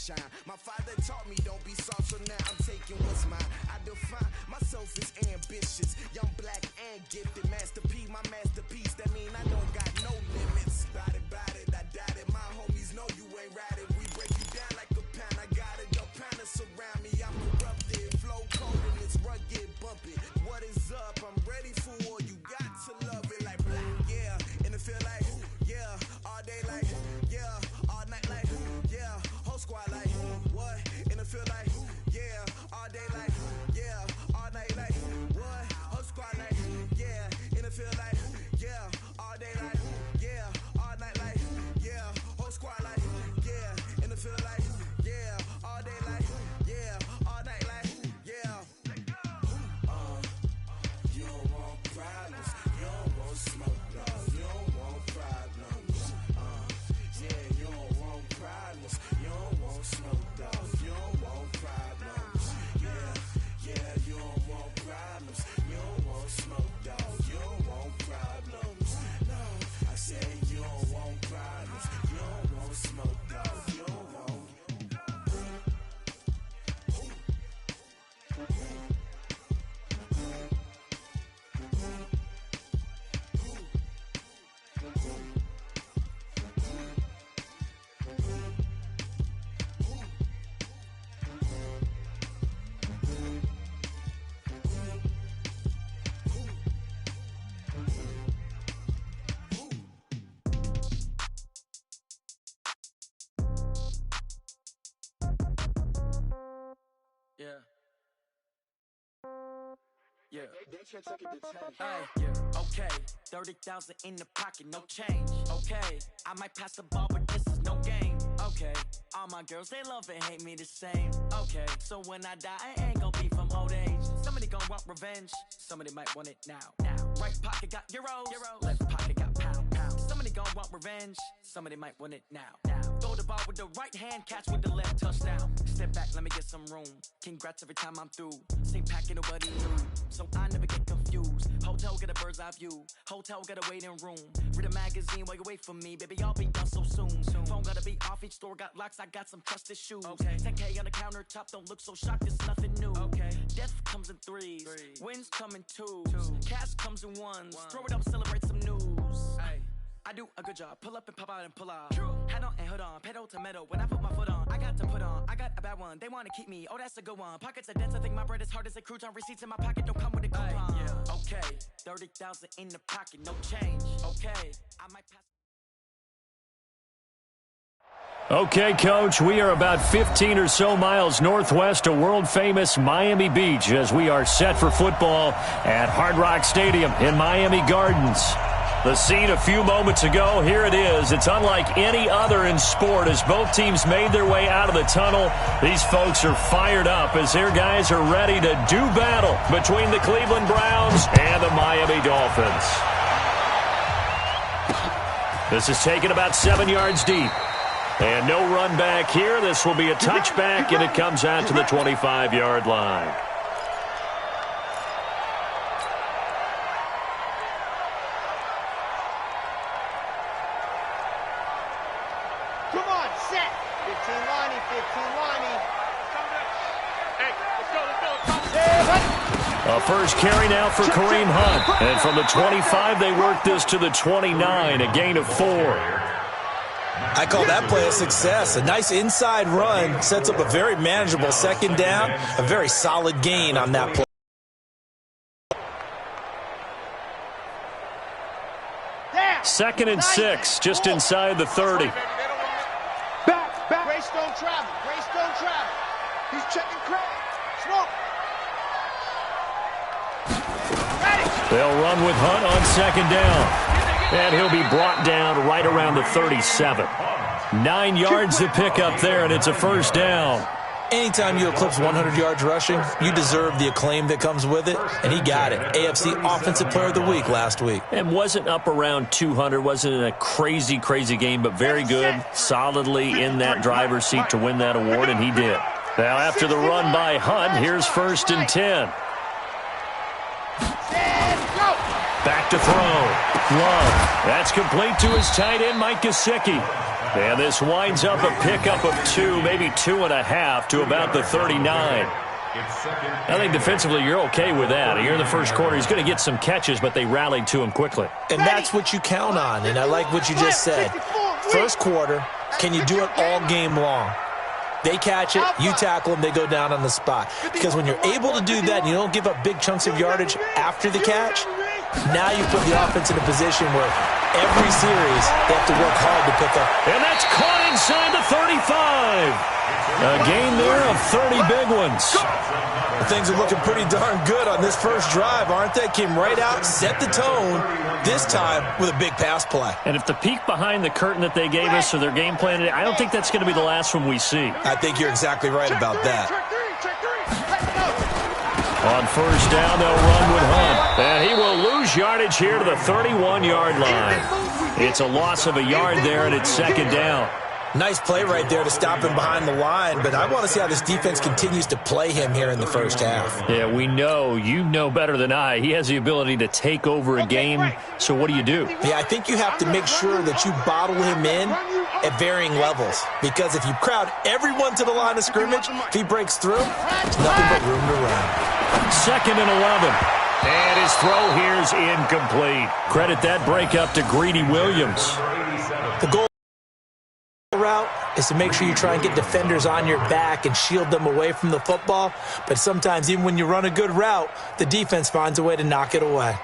shine. My father taught me don't be soft, so now I'm taking what's mine. I define myself as ambitious, young, black, and gifted. Master P, my masterpiece, that mean I don't got no limits. Bout it, I doubt it. My homies know you ain't ride it. We break you down like a pound. I got it, don't pound to surround me. I'm corrupted, flow cold and it's rugged, bumpy. What is up? I'm ready for war. You got to love it like black, yeah. And it feel like, yeah, all day like, yeah, all night like, yeah, whole squad like, what? And it feel like, yeah, all day like, yeah, all night like, what? Whole squad like, yeah, and it feel like, yeah, all day like, yeah, all night like, yeah, whole squad like, yeah, and it feel like, yeah, all day like, yeah, all night like, yeah. You don't want problems, you don't want smoke, dog. You don't want problems. Yeah, you don't want problems, you don't want smoke, dog. You don't want problems. Yeah, you don't want problems, you don't want smoke, dog. You don't want problems. No, I said you don't want problems, you don't want smoke, dog. You don't want. Yeah. Yeah. Okay. 30,000 in the pocket, no change. Okay. I might pass the ball, but this is no game. Okay. All my girls, they love and hate me the same. Okay. So when I die, I ain't gonna be from old age. Somebody gonna want revenge. Somebody might want it now. Right pocket got euros. Left pocket got pound. Somebody gonna want revenge. Somebody might want it now. Throw the ball with the right hand, catch with the left, touchdown. Step back, let me get some room. Congrats every time I'm through. Same packet, nobody knew. So I never get confused. Hotel get a bird's eye view. Hotel got a waiting room. Read a magazine while you wait for me. Baby, I'll be done so soon. Phone gotta be off, each store got locks. I got some trusted shoes. Okay. 10K on the countertop, don't look so shocked, it's nothing new. Okay. Death comes in threes. Wins come in twos. Cash comes in ones. Throw it up, celebrate some news. Ay. I do a good job, pull up and pop out and pull out. Head on and hood on, pedal to metal. When I put my foot on, I got to put on. I got a bad one, they wanna keep me. Oh, that's a good one. Pockets are dense, I think my bread is hard as a crouton. Receipts in my pocket don't come with a coupon. Yeah. Okay, 30,000 in the pocket, no change. Okay, I might pass. Okay, Coach, we are about 15 or so miles northwest of world-famous Miami Beach as we are set for football at Hard Rock Stadium in Miami Gardens. The scene a few moments ago, here it is. It's unlike any other in sport as both teams made their way out of the tunnel. These folks are fired up as their guys are ready to do battle between the Cleveland Browns and the Miami Dolphins. This is taken about 7 yards deep. And no run back here. This will be a touchback, and it comes out to the 25-yard line. A first carry now for Kareem Hunt. And from the 25, they work this to the 29, a gain of 4. I call that play a success. A nice inside run sets up a very manageable second down, a very solid gain on that play. Second and 6, just inside the 30. Back. Grace don't travel. He's checking Craig. Smoke. They'll run with Hunt on second down. And he'll be brought down right around the 37. 9 yards to pick up there, and it's a first down. Anytime you eclipse 100 yards rushing, you deserve the acclaim that comes with it, and he got it. AFC Offensive Player of the Week last week. And wasn't up around 200, wasn't a crazy game, but very good, solidly in that driver's seat to win that award, and he did. Now after the run by Hunt, here's first and 10. Back to throw. Love. That's complete to his tight end, Mike Gesicki. And this winds up a pickup of 2, maybe 2.5 to about the 39. I think defensively you're okay with that. Here in the first quarter, he's going to get some catches, but they rallied to him quickly. And that's what you count on, and I like what you just said. First quarter, can you do it all game long? They catch it, you tackle them, they go down on the spot. Because when you're able to do that and you don't give up big chunks of yardage after the catch, now you put the offense in a position where every series they have to work hard to pick up. And that's caught inside the 35. A gain there of 30 big ones. Things are looking pretty darn good on this first drive, aren't they? Came right out, set the tone, this time with a big pass play. And if the peek behind the curtain that they gave us or their game plan today, I don't think that's going to be the last one we see. I think you're exactly right about that. On first down, they'll run with Hunt. And he will lose yardage here to the 31-yard line. It's a loss of a yard there, and it's second down. Nice play right there to stop him behind the line, but I want to see how this defense continues to play him here in the first half. Yeah, we know. You know better than I. He has the ability to take over a game, so what do you do? Yeah, I think you have to make sure that you bottle him in at varying levels, because if you crowd everyone to the line of scrimmage, if he breaks through, there's nothing but room to run. Second and 11. And his throw here's incomplete. Credit that breakup to Greedy Williams. The goal route is to make sure you try and get defenders on your back and shield them away from the football. But sometimes even when you run a good route, the defense finds a way to knock it away.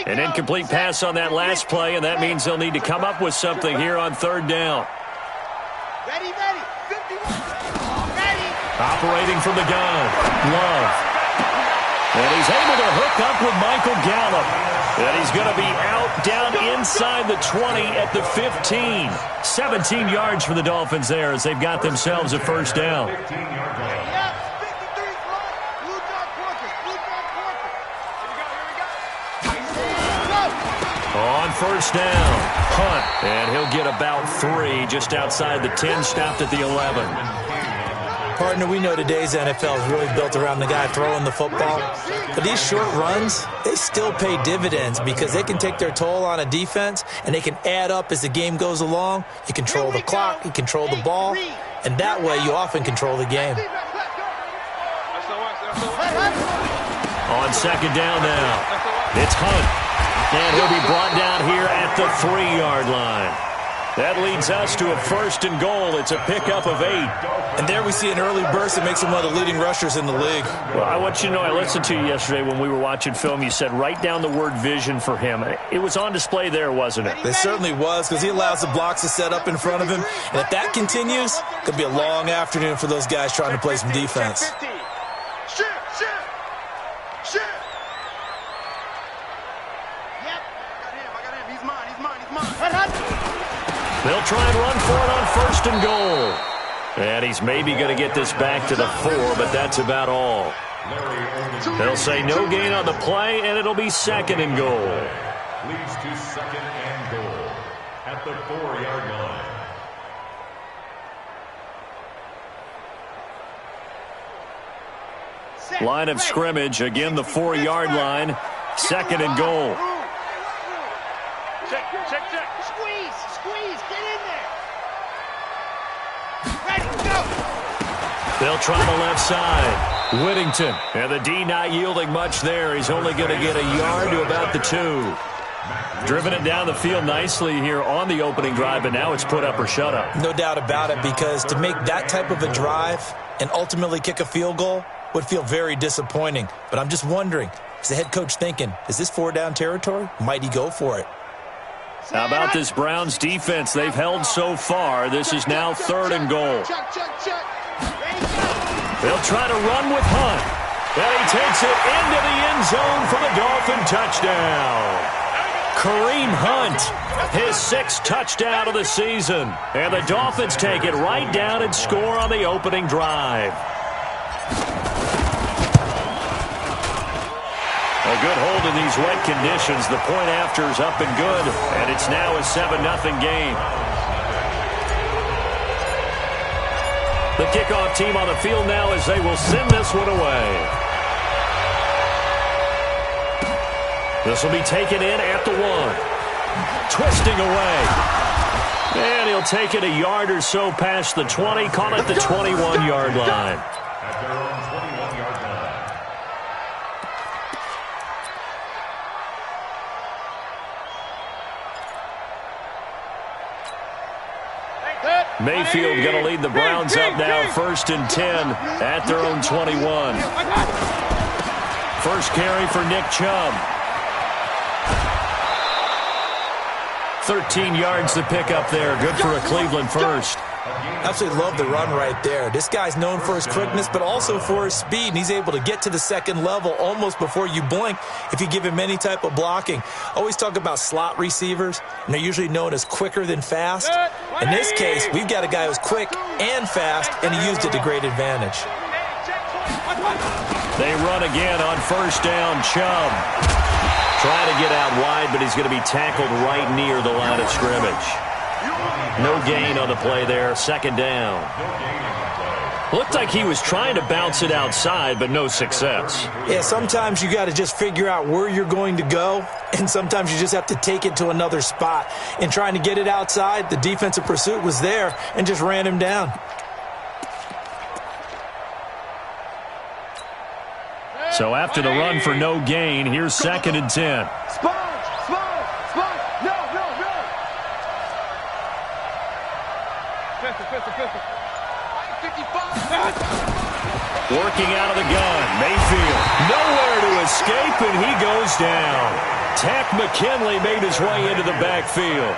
An incomplete pass on that last play, and that means they'll need to come up with something here on third down. Ready, 51. Ready. Operating from the gun, Love. And he's able to hook up with Michael Gallup. And he's going to be out down inside the 20 at the 15. 17 yards for the Dolphins there as they've got themselves a first down. On first down, Hunt, and he'll get about 3 just outside the 10, stopped at the 11. Partner, we know today's NFL is really built around the guy throwing the football. But these short runs, they still pay dividends because they can take their toll on a defense, and they can add up as the game goes along. You control the clock, you control the ball, and that way you often control the game. On second down now, it's Hunt. And he'll be brought down here at the 3-yard line. That leads us to a first and goal. It's a pickup of 8. And there we see an early burst that makes him one of the leading rushers in the league. Well, I want you to know, I listened to you yesterday when we were watching film. You said write down the word vision for him. It was on display there, wasn't it? It certainly was, because he allows the blocks to set up in front of him. And if that continues, it could be a long afternoon for those guys trying to play some defense. They'll try and run for it on first and goal. And he's maybe going to get this back to the 4, but that's about all. They'll say no gain on the play, and it'll be second and goal. Leads to second and goal at the 4-yard line. Line of scrimmage, again the 4-yard line, second and goal. Check. Squeeze, get in there. Ready, go. They'll try the left side. Whittington, and the D not yielding much there. He's only going to get a yard to about the 2. Driven it down the field nicely here on the opening drive, but now it's put up or shut up. No doubt about it, because to make that type of a drive and ultimately kick a field goal would feel very disappointing. But I'm just wondering, is the head coach thinking, is this 4-down territory? Might he go for it? How about this Browns defense? They've held so far. This is now third and goal. They'll try to run with Hunt. And he takes it into the end zone for the Dolphin touchdown. Kareem Hunt, his 6th touchdown of the season. And the Dolphins take it right down and score on the opening drive. A good hold in these wet conditions. The point after is up and good, and it's now a 7-0 game. The kickoff team on the field now as they will send this one away. This will be taken in at the 1. Twisting away. And he'll take it a yard or so past the 20, call it the 21-yard line. At their own 21-yard line. Mayfield going to lead the Browns up now, 1st and 10 at their own 21. First carry for Nick Chubb. 13 yards to pick up there. Good for a Cleveland first. Absolutely love the run right there. This guy's known for his quickness, but also for his speed, and he's able to get to the second level almost before you blink if you give him any type of blocking. Always talk about slot receivers, and they're usually known as quicker than fast. In this case, we've got a guy who's quick and fast, and he used it to great advantage. They run again on first down. Chubb trying to get out wide, but he's going to be tackled right near the line of scrimmage. No gain on the play there. Second down. Looked like he was trying to bounce it outside, but no success. Yeah, sometimes you got to just figure out where you're going to go, and sometimes you just have to take it to another spot. In trying to get it outside, the defensive pursuit was there and just ran him down. So after the run for no gain, here's 2nd and 10. Working out of the gun, Mayfield. Nowhere to escape, and he goes down. Takk McKinley made his way into the backfield.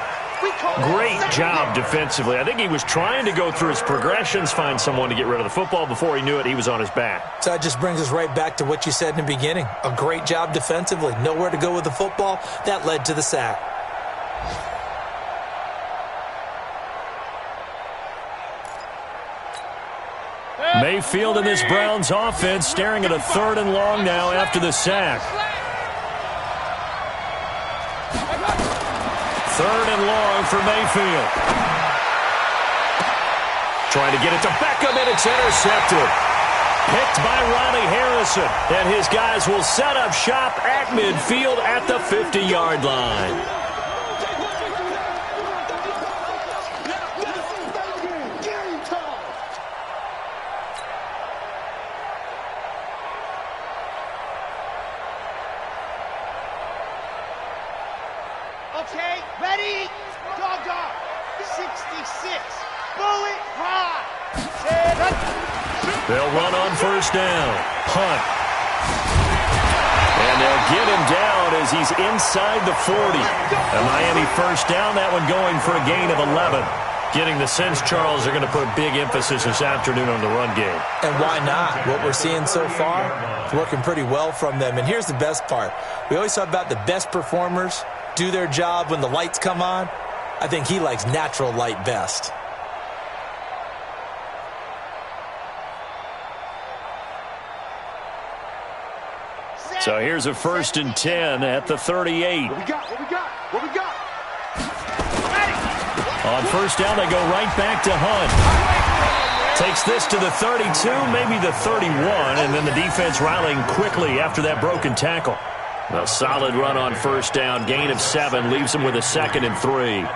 Great job defensively. I think he was trying to go through his progressions, find someone to get rid of the football. Before he knew it, he was on his back. So that just brings us right back to what you said in the beginning. A great job defensively. Nowhere to go with the football. That led to the sack. Mayfield and this Browns offense staring at a 3rd and long now after the sack. 3rd and long for Mayfield. Trying to get it to Beckham, and it's intercepted. Picked by Ronnie Harrison. And his guys will set up shop at midfield at the 50-yard line. Okay, ready? Dog. 66. Bullet high. They'll run on first down. Punt. And they'll get him down as he's inside the 40. A Miami first down, that one going for a gain of 11. Getting the sense, Charles, they're going to put big emphasis this afternoon on the run game. And why not? What we're seeing so far is working pretty well from them. And here's the best part. We always talk about the best performers do their job when the lights come on. I think he likes natural light best. So here's a 1st and 10 at the 38. What we got? On first down, they go right back to Hunt. Takes this to the 32, maybe the 31, and then the defense rallying quickly after that broken tackle. A solid run on first down, gain of 7, leaves him with a 2nd and 3.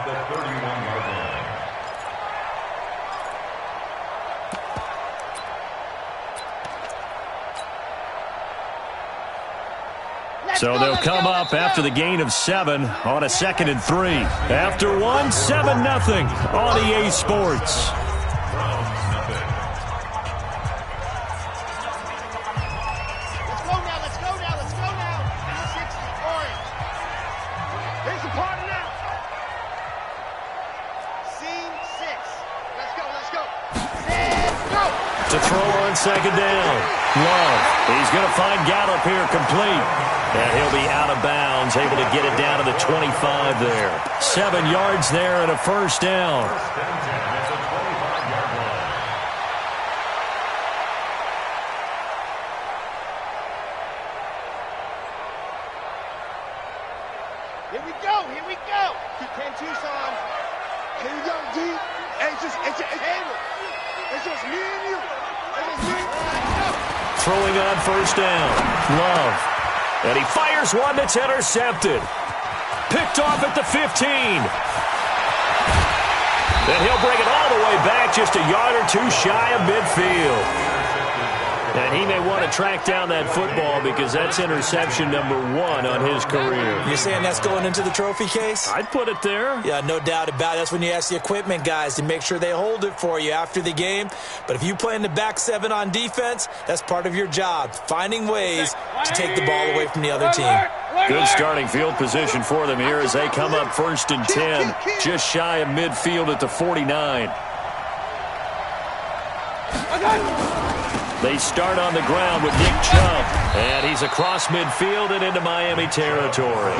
So they'll come up after the gain of 7 on a 2nd and 3. After 1, 7-0 on EA Sports. Let's go now. 60, orange. Here's the party now. Scene 6. Let's go. To throw on second down. Love. He's going to find Gallup here complete. And he'll be out of bounds, able to get it down to the 25 there. 7 yards there and a first down. Here we go. Keep 10 Tucson. Here we go, D. Hey, just Hayward. It's just me and you. It's just me. Throwing on first down. Love. And he fires one that's intercepted. Picked off at the 15. And he'll bring it all the way back, just a yard or two shy of midfield. And he may want to track down that football because that's interception number 1 on his career. You're saying that's going into the trophy case? I'd put it there. Yeah, no doubt about it. That's when you ask the equipment guys to make sure they hold it for you after the game. But if you play in the back 7 on defense, that's part of your job, finding ways to take the ball away from the other team. Good starting field position for them here as they come up 1st and 10, just shy of midfield at the 49. They start on the ground with Nick Chubb, and he's across midfield and into Miami territory.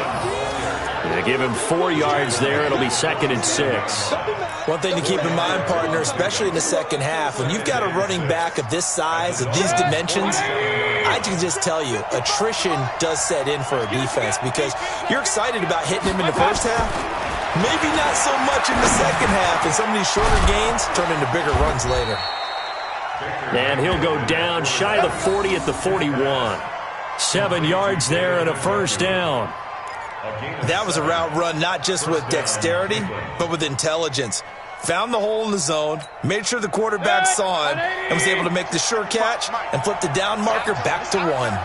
They give him 4 yards there. It'll be 2nd and 6. One thing to keep in mind, partner, especially in the second half, when you've got a running back of this size, of these dimensions, I can just tell you, attrition does set in for a defense because you're excited about hitting him in the first half. Maybe not so much in the second half, and some of these shorter gains turn into bigger runs later. And he'll go down shy of the 40 at the 41. 7 yards there and a first down. That was a route run not just with dexterity, but with intelligence. Found the hole in the zone, made sure the quarterback saw him, and was able to make the sure catch and flip the down marker back to 1.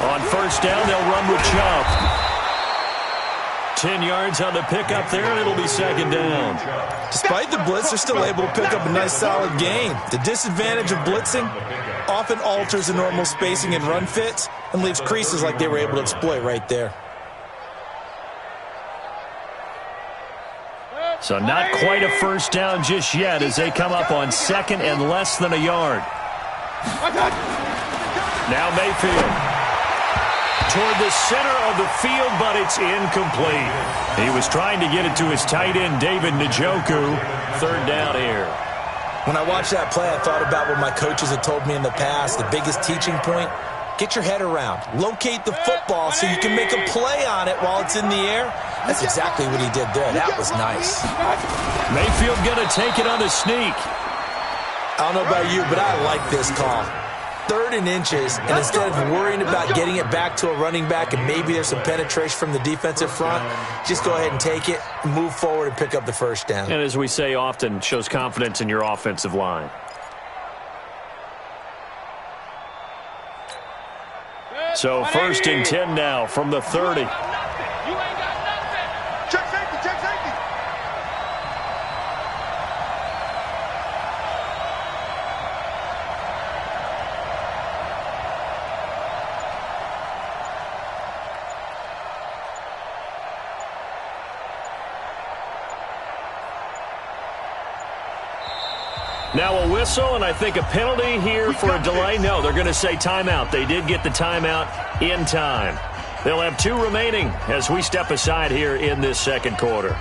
On first down, they'll run with Chubb. 10 yards on the pickup there, and it'll be 2nd down. Despite the blitz, they're still able to pick up a nice solid gain. The disadvantage of blitzing often alters the normal spacing and run fits and leaves creases like they were able to exploit right there. So not quite a first down just yet as they come up on 2nd and less than a yard. Now Mayfield toward the center of the field, but it's incomplete. He was trying to get it to his tight end, David Njoku. 3rd down here. When I watched that play, I thought about what my coaches had told me in the past. The biggest teaching point, get your head around. Locate the football so you can make a play on it while it's in the air. That's exactly what he did there. That was nice. Mayfield going to take it on the sneak. I don't know about you, but I like this call. 3rd and inches, and instead of worrying about getting it back to a running back and maybe there's some penetration from the defensive front, just go ahead and take it, move forward, and pick up the first down. And as we say often, shows confidence in your offensive line. So 1st and 10 now from the 30. Check safety, check safety. Now a whistle, and I think a penalty here for a delay. No, they're going to say timeout. They did get the timeout in time. They'll have 2 remaining as we step aside here in this 2nd quarter.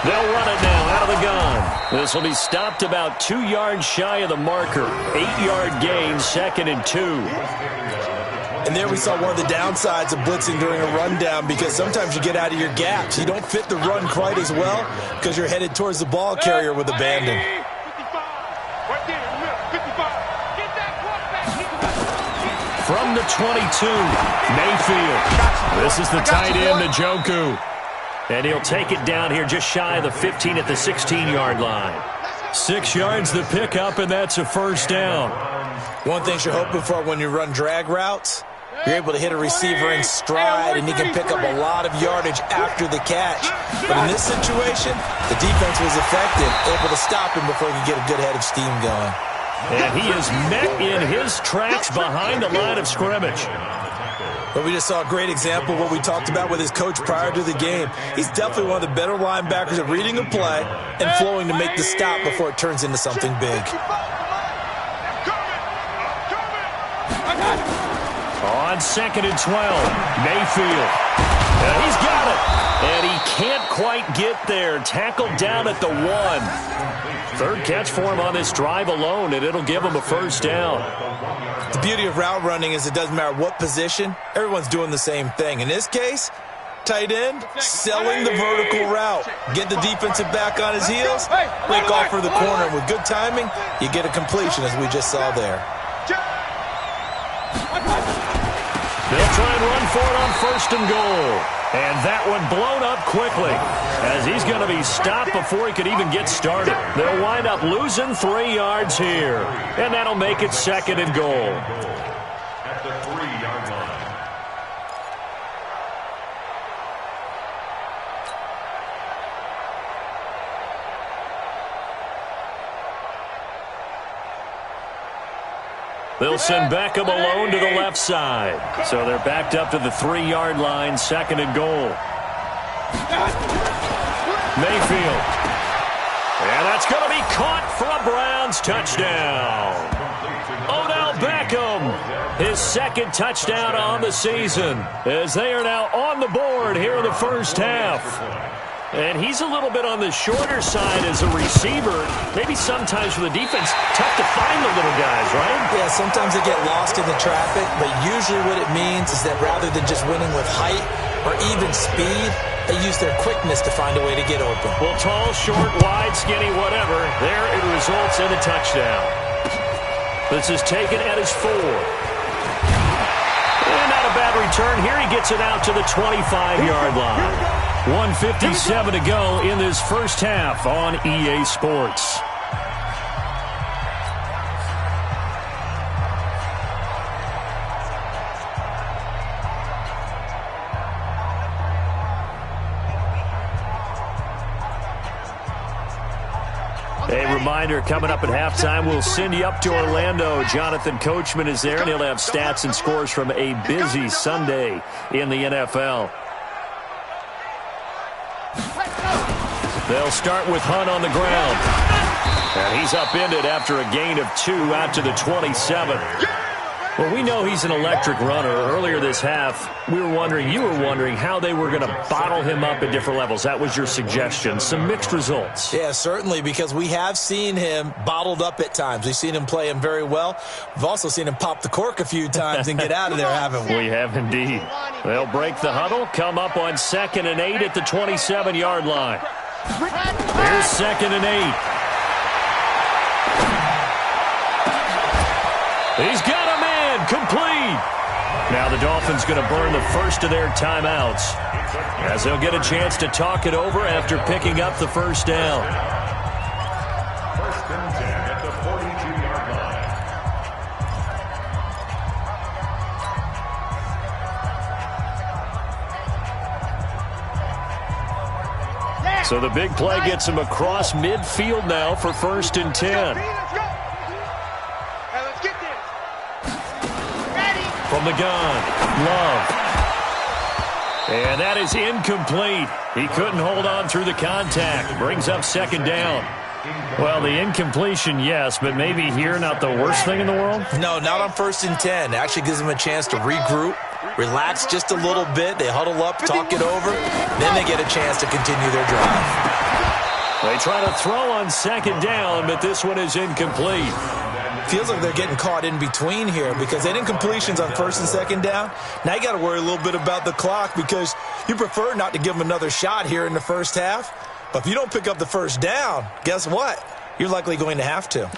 They'll run it now out of the gun. This will be stopped about 2 yards shy of the marker. 8-yard gain, 2nd and 2. And there we saw one of the downsides of blitzing during a rundown because sometimes you get out of your gaps. You don't fit the run quite as well because you're headed towards the ball carrier with abandon. From the 22, Mayfield. This is the tight end, Njoku. And he'll take it down here just shy of the 15 at the 16-yard line. 6 yards the pickup, and that's a first down. One thing you're hoping for when you run drag routes, you're able to hit a receiver in stride, and he can pick up a lot of yardage after the catch. But in this situation, the defense was effective, able to stop him before he could get a good head of steam going. And he is met in his tracks behind the line of scrimmage. But we just saw a great example of what we talked about with his coach prior to the game. He's definitely one of the better linebackers at reading a play and flowing to make the stop before it turns into something big. On 2nd and 12, Mayfield. And he's got it. And he can't quite get there. Tackled down at the 1. Third catch for him on this drive alone, and it'll give him a first down. The beauty of route running is it doesn't matter what position. Everyone's doing the same thing. In this case, tight end, selling the vertical route. Get the defensive back on his heels, break off for the corner. And with good timing, you get a completion, as we just saw there. They'll try and run for it on 1st and goal. And that one blown up quickly as he's going to be stopped before he could even get started. They'll wind up losing 3 yards here. And that'll make it 2nd and goal. At the 3-yard line. They'll send Beckham alone to the left side. So they're backed up to the 3-yard line, 2nd and goal. Mayfield. And that's going to be caught for a Browns touchdown. Odell Beckham, his 2nd touchdown on the season, as they are now on the board here in the first half. And he's a little bit on the shorter side as a receiver. Maybe sometimes for the defense, tough to find the little guys, right? Yeah, sometimes they get lost in the traffic, but usually what it means is that rather than just winning with height or even speed, they use their quickness to find a way to get open. Well, tall, short, wide, skinny, whatever, there it results in a touchdown. This is taken at his 4. And not a bad return here. He gets it out to the 25-yard line. 1:57 to go in this first half on EA Sports. A reminder, coming up at halftime, we'll send you up to Orlando. Jonathan Coachman is there, and he'll have stats and scores from a busy Sunday in the NFL. They'll start with Hunt on the ground. And he's upended after a gain of 2 out to the 27. Well, we know he's an electric runner. Earlier this half, you were wondering how they were going to bottle him up at different levels. That was your suggestion. Some mixed results. Yeah, certainly, because we have seen him bottled up at times. We've seen him play him very well. We've also seen him pop the cork a few times and get out of there, haven't we? We have indeed. They'll break the huddle, come up on 2nd and 8 at the 27-yard line. Here's 2nd and 8. He's got a man, complete. Now the Dolphins going to burn the first of their timeouts as they'll get a chance to talk it over after picking up the first down. 1st and 10 at the 42-yard line. So the big play gets him across midfield now for 1st and 10. From the gun, Love. And that is incomplete. He couldn't hold on through the contact. Brings up 2nd down. Well, the incompletion, yes, but maybe here not the worst thing in the world? No, not on 1st and 10. It actually gives them a chance to regroup, relax just a little bit. They huddle up, talk it over. Then they get a chance to continue their drive. They try to throw on 2nd down, but this one is incomplete. Feels like they're getting caught in between here because they didn't completions on 1st and 2nd down. Now you got to worry a little bit about the clock because you prefer not to give them another shot here in the first half. But if you don't pick up the first down, guess what? You're likely going to have to.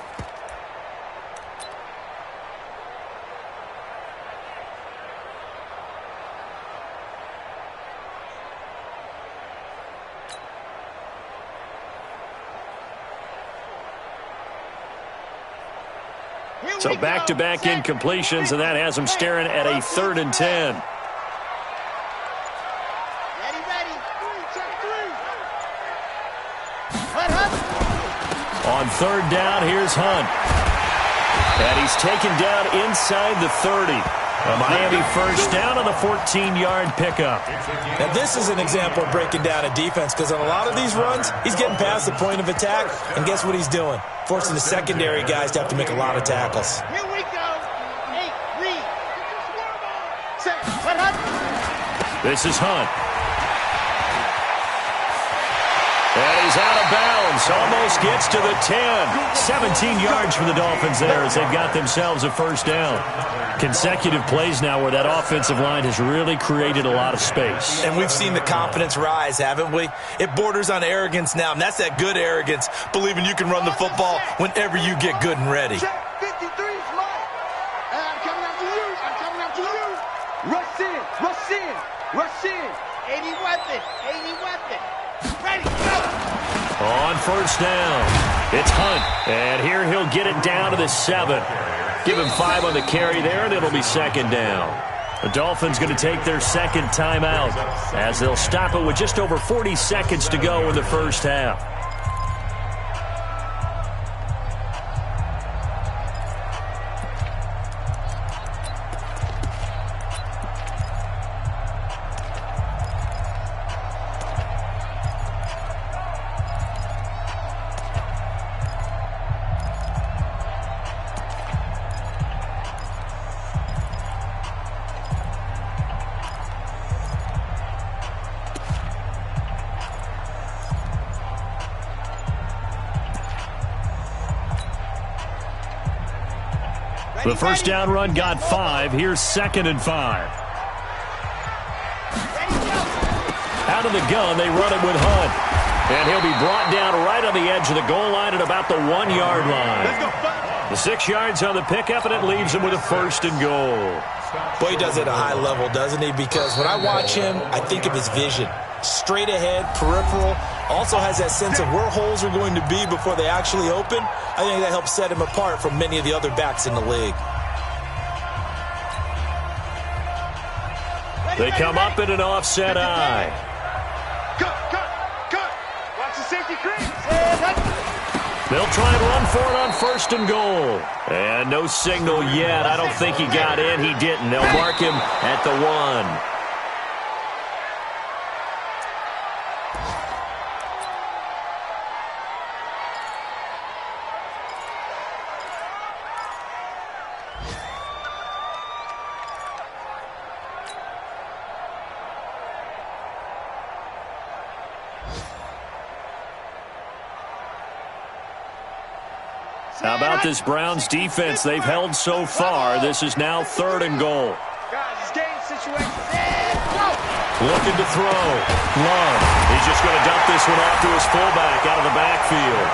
So back-to-back incompletions, and that has them staring at a 3rd and 10. On 3rd down, here's Hunt. And he's taken down inside the 30. A Miami first down on the 14-yard pickup. Now, this is an example of breaking down a defense, because on a lot of these runs, he's getting past the point of attack, and guess what he's doing? Forcing the secondary guys to have to make a lot of tackles. Here we go. 8, read. This is Hunt. And he's out of bounds. Almost gets to the 10. 17 yards for the Dolphins there as they've got themselves a first down. Consecutive plays now where that offensive line has really created a lot of space. And we've seen the confidence rise, haven't we? It borders on arrogance now, and that's that good arrogance, believing you can run the football whenever you get good and ready. 53 is mine. I'm coming after you. I'm coming after you. Rush in. Rush in. Rush in. 80 weapon. 80 weapon. Ready, go! On first down, it's Hunt. And here he'll get it down to the 7. Give him 5 on the carry there, and it'll be 2nd down. The Dolphins going to take their 2nd timeout as they'll stop it with just over 40 seconds to go in the first half. The first down run got 5. Here's 2nd and 5. Out of the gun, they run it with Hunt. And he'll be brought down right on the edge of the goal line at about the 1-yard line. The 6 yards on the pickup, and it leaves him with a 1st and goal. Boy, he does it at a high level, doesn't he? Because when I watch him, I think of his vision. Straight ahead, peripheral, also has that sense of where holes are going to be before they actually open. I think that helps set him apart from many of the other backs in the league. They come up in an offset eye. Cut. Watch the safety crease. They'll try and run for it on 1st and goal. And no signal yet. I don't think he got in. He didn't. They'll mark him at the 1. How about this Browns defense they've held so far? This is now 3rd and goal. Guys, game situation. Looking to throw. Love. He's just going to dump this one off to his fullback out of the backfield.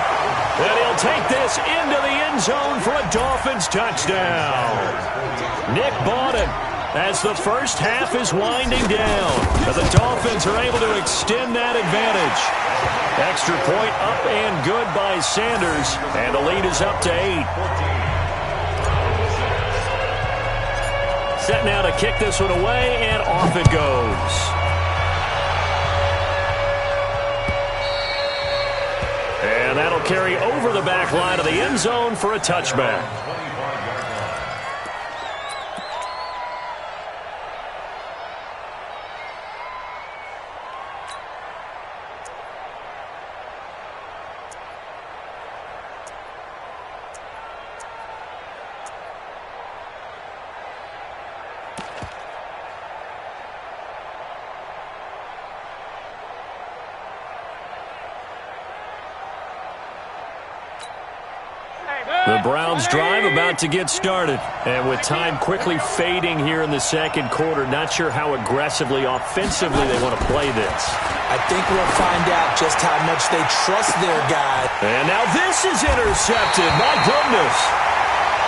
And he'll take this into the end zone for a Dolphins touchdown. Nick Bawden, as the first half is winding down, the Dolphins are able to extend that advantage. Extra point up and good by Sanders, and the lead is up to 8. Set now to kick this one away, and off it goes. And that'll carry over the back line of the end zone for a touchback. The Browns drive about to get started. And with time quickly fading here in the 2nd quarter, not sure how aggressively, offensively they want to play this. I think we'll find out just how much they trust their guy. And now this is intercepted. My goodness.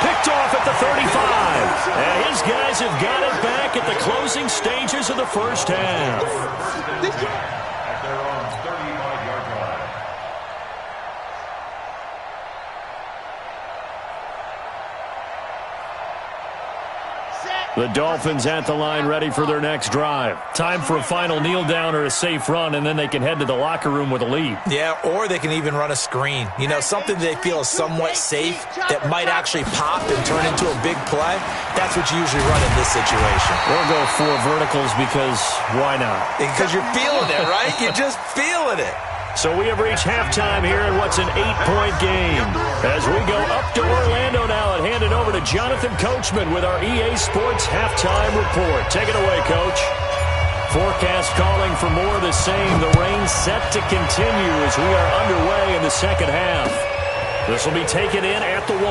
Picked off at the 35. And his guys have got it back at the closing stages of the first half. At their own 35-yard line. The Dolphins at the line ready for their next drive. Time for a final kneel down or a safe run, and then they can head to the locker room with a lead. Yeah, or they can even run a screen. You know, something they feel is somewhat safe that might actually pop and turn into a big play. That's what you usually run in this situation. Or go 4 verticals because why not? Because you're feeling it, right? You're just feeling it. So we have reached halftime here in what's an 8-point game. As we go up to Orlando now and hand it over to Jonathan Coachman with our EA Sports Halftime Report. Take it away, Coach. Forecast calling for more of the same. The rain set to continue as we are underway in the second half. This will be taken in at the 1.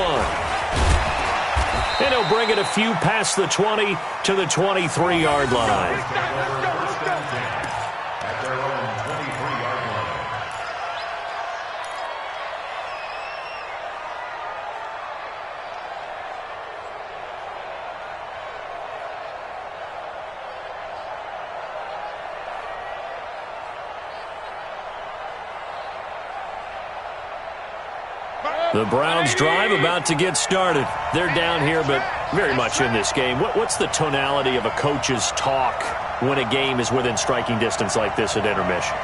And he'll bring it a few past the 20 to the 23-yard line. The Browns drive about to get started. They're down here, but very much in this game. What's the tonality of a coach's talk when a game is within striking distance like this at intermission?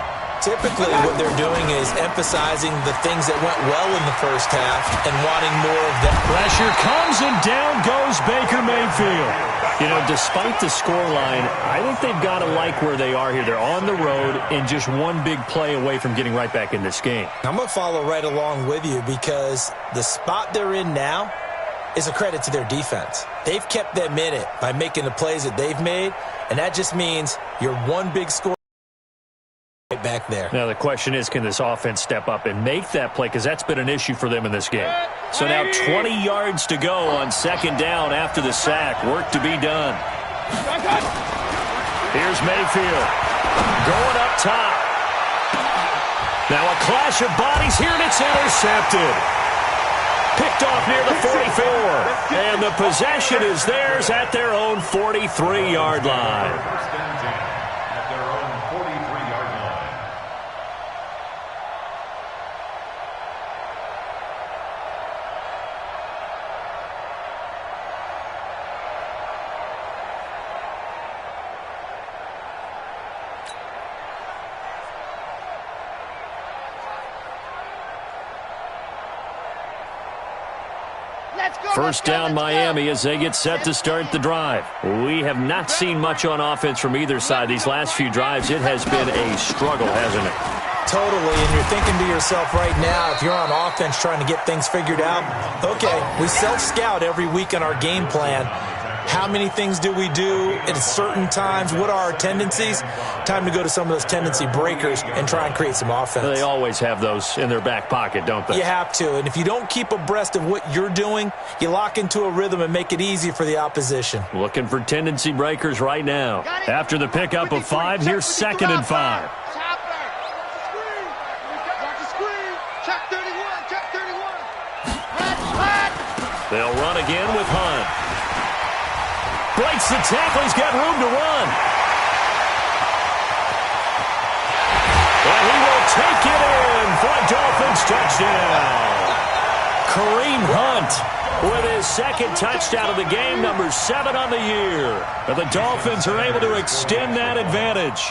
Typically, what they're doing is emphasizing the things that went well in the first half and wanting more of that. Pressure comes, and down goes Baker Mayfield. You know, despite the scoreline, I think they've got to like where they are here. They're on the road and just one big play away from getting right back in this game. I'm going to follow right along with you because the spot they're in now is a credit to their defense. They've kept them in it by making the plays that they've made, and that just means you're one big score back there. Now the question is, can this offense step up and make that play? Because that's been an issue for them in this game. So now 20 yards to go on second down after the sack. Work to be done. Here's Mayfield going up top. Now a clash of bodies here, and it's intercepted. Picked off near the 44. And the possession is theirs at their own 43-yard line. First down Miami as they get set to start the drive. We have not seen much on offense from either side. These last few drives, it has been a struggle, hasn't it? Totally, and you're thinking to yourself right now, if you're on offense trying to get things figured out, okay, we self-scout every week on our game plan. How many things do we do at certain times? What are our tendencies? Time to go to some of those tendency breakers and try and create some offense. They always have those in their back pocket, don't they? You have to, and if you don't keep abreast of what you're doing, you lock into a rhythm and make it easy for the opposition. Looking for tendency breakers right now. After the pickup of 5, here's 2nd and 5. They'll run again with Hunt. Breaks the tackle. He's got room to run. And he will take it in for a Dolphins touchdown. Kareem Hunt with his second touchdown of the game, number 7 on the year. But the Dolphins are able to extend that advantage.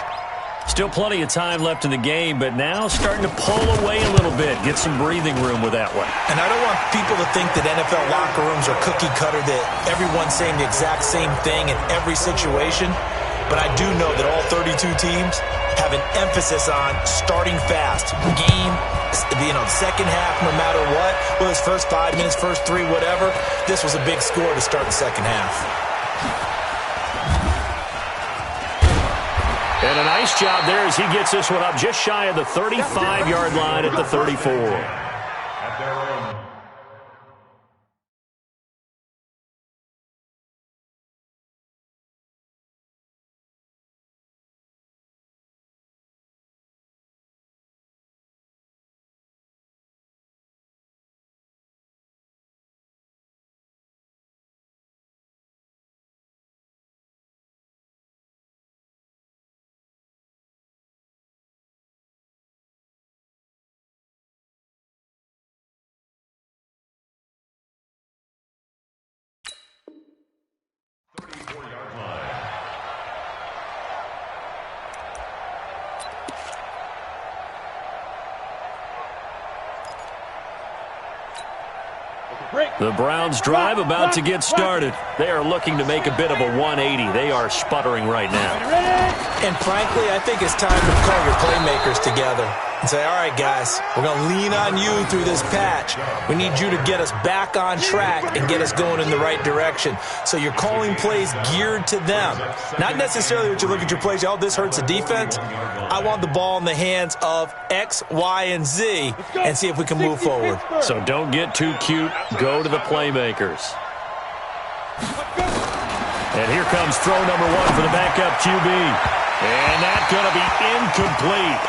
Still plenty of time left in the game, but now starting to pull away a little bit. Get some breathing room with that one. And I don't want people to think that NFL locker rooms are cookie cutter, that everyone's saying the exact same thing in every situation. But I do know that all 32 teams have an emphasis on starting fast. Game, second half, no matter what. Whether it's first 5 minutes, first 3, whatever. This was a big score to start the second half. And a nice job there as he gets this one up just shy of the 35-yard line at the 34. The Browns drive about to get started. They are looking to make a bit of a 180. They are sputtering right now. And frankly, I think it's time to call your playmakers together and say, all right, guys, we're going to lean on you through this patch. We need you to get us back on track and get us going in the right direction. So you're calling plays geared to them. Not necessarily what you look at your plays, oh, this hurts the defense. I want the ball in the hands of X, Y, and Z and see if we can move forward. So don't get too cute. Go to the playmakers. And here comes throw number 1 for the backup QB. And that's going to be incomplete.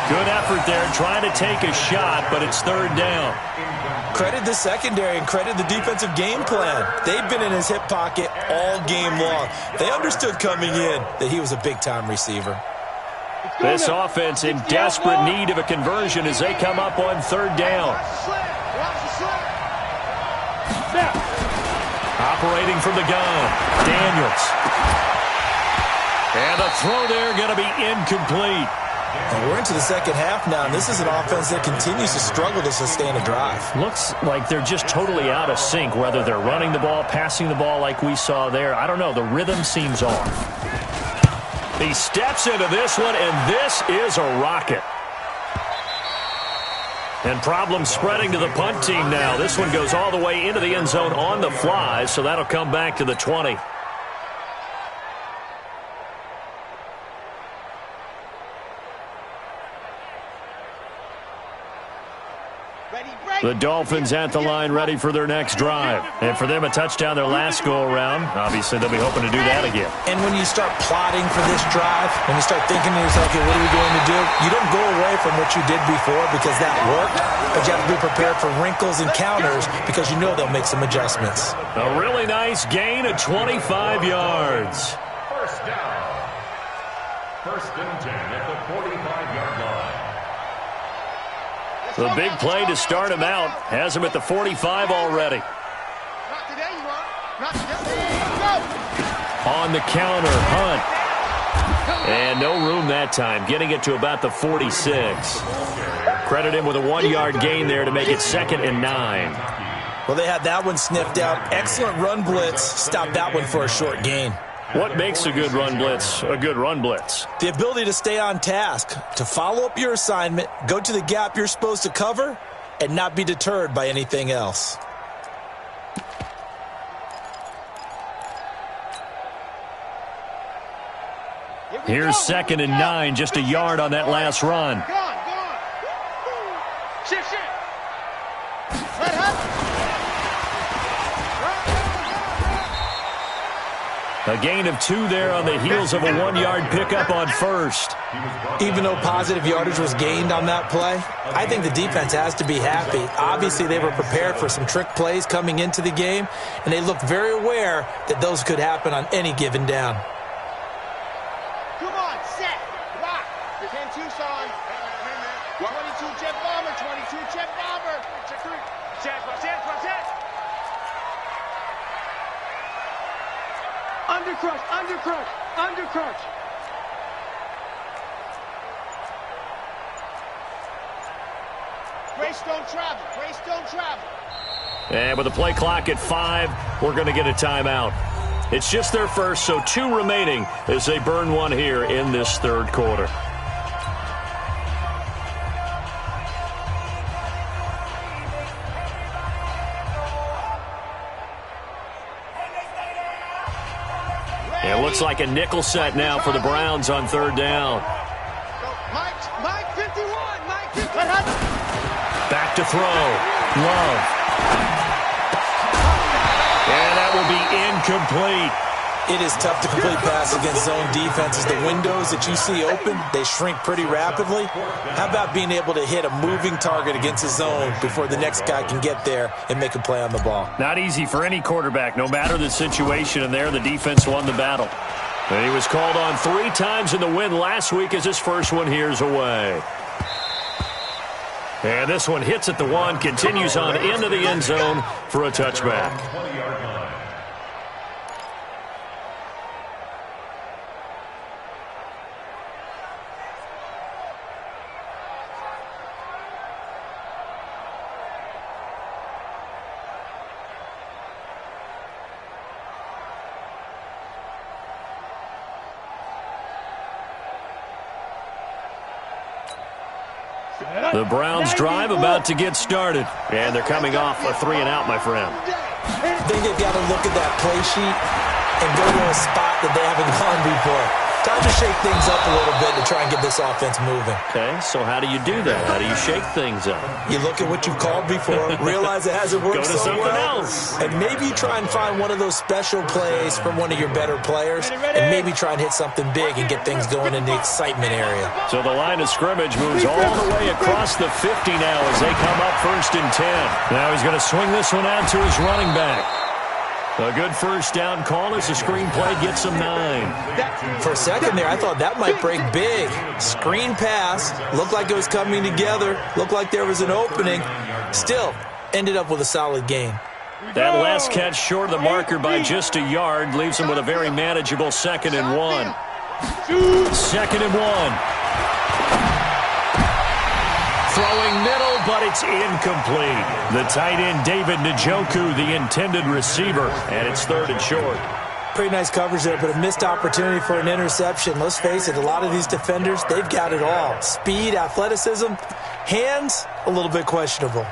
Good effort there trying to take a shot, but it's third down. Credit the secondary and credit the defensive game plan. They've been in his hip pocket all game long. They understood coming in that he was a big-time receiver. This offense in desperate need of a conversion as they come up on third down. Operating from the gun, Daniels. And the throw there going to be incomplete. And we're into the second half now, and this is an offense that continues to struggle to sustain a drive. Looks like they're just totally out of sync, whether they're running the ball, passing the ball like we saw there. I don't know. The rhythm seems off. He steps into this one, and this is a rocket. And problems spreading to the punt team now. This one goes all the way into the end zone on the fly, so that'll come back to the 20. The Dolphins at the line ready for their next drive. And for them, a touchdown their last go-around. Obviously, they'll be hoping to do that again. And when you start plotting for this drive, when you start thinking to yourself, okay, what are we going to do? You don't go away from what you did before because that worked, but you have to be prepared for wrinkles and counters because you know they'll make some adjustments. A really nice gain of 25 yards. First down. First and 10 at the 45-yard line. The big play to start him out has him at the 45 already. Not today, you are. Not today. Go. On the counter, Hunt. And no room that time, getting it to about the 46. Credit him with a 1-yard gain there to make it 2nd and 9. Well, they had that one sniffed out. Excellent run blitz. Stopped that one for a short gain. What makes a good run blitz a good run blitz? The ability to stay on task, to follow up your assignment, go to the gap you're supposed to cover, and not be deterred by anything else. Here's 2nd and 9, just a yard on that last run. Gone. Shift. Let up. A gain of 2 there on the heels of a 1-yard pickup on first. Even though positive yardage was gained on that play, I think the defense has to be happy. Obviously, they were prepared for some trick plays coming into the game, and they looked very aware that those could happen on any given down. Come on, set, rock. 10 Tucson. 22 Jet Bomber. 22 Jet Bomber. Check 3. Set. Undercrush. Grace don't travel. And with the play clock at 5, we're going to get a timeout. It's just their first, so 2 remaining as they burn one here in this third quarter. It looks like a nickel set now for the Browns on third down. Mike 51. Back to throw. Love. And that will be incomplete. It is tough to complete pass against zone defenses. The windows that you see open, they shrink pretty rapidly. How about being able to hit a moving target against a zone before the next guy can get there and make a play on the ball? Not easy for any quarterback, no matter the situation, and there the defense won the battle. And he was called on 3 times in the win last week as his first one here's away. And this one hits at the 1, continues on into the end zone for a touchback. The Browns drive about to get started. And they're coming off a 3-and-out, my friend. I think they've got to look at that play sheet and go to a spot that they haven't gone before. Time to shake things up a little bit to try and get this offense moving. Okay, so how do you do that? How do you shake things up? You look at what you've called before, realize it hasn't worked Go to so something well, else. and maybe try and find one of those special plays from one of your better players, and maybe try and hit something big and get things going in the excitement area. So the line of scrimmage moves all the way across the 50 now as they come up 1st and 10. Now he's going to swing this one out to his running back. A good first down call as the screenplay gets him 9. For a second there, I thought that might break big. Screen pass, looked like it was coming together, looked like there was an opening. Still, ended up with a solid gain. That last catch short of the marker by just a yard leaves him with a very manageable 2nd and 1. 2nd and 1. Throwing middle, but it's incomplete. The tight end, David Njoku, the intended receiver, and it's 3rd and short. Pretty nice coverage there, but a missed opportunity for an interception. Let's face it, a lot of these defenders, they've got it all. Speed, athleticism, hands, a little bit questionable.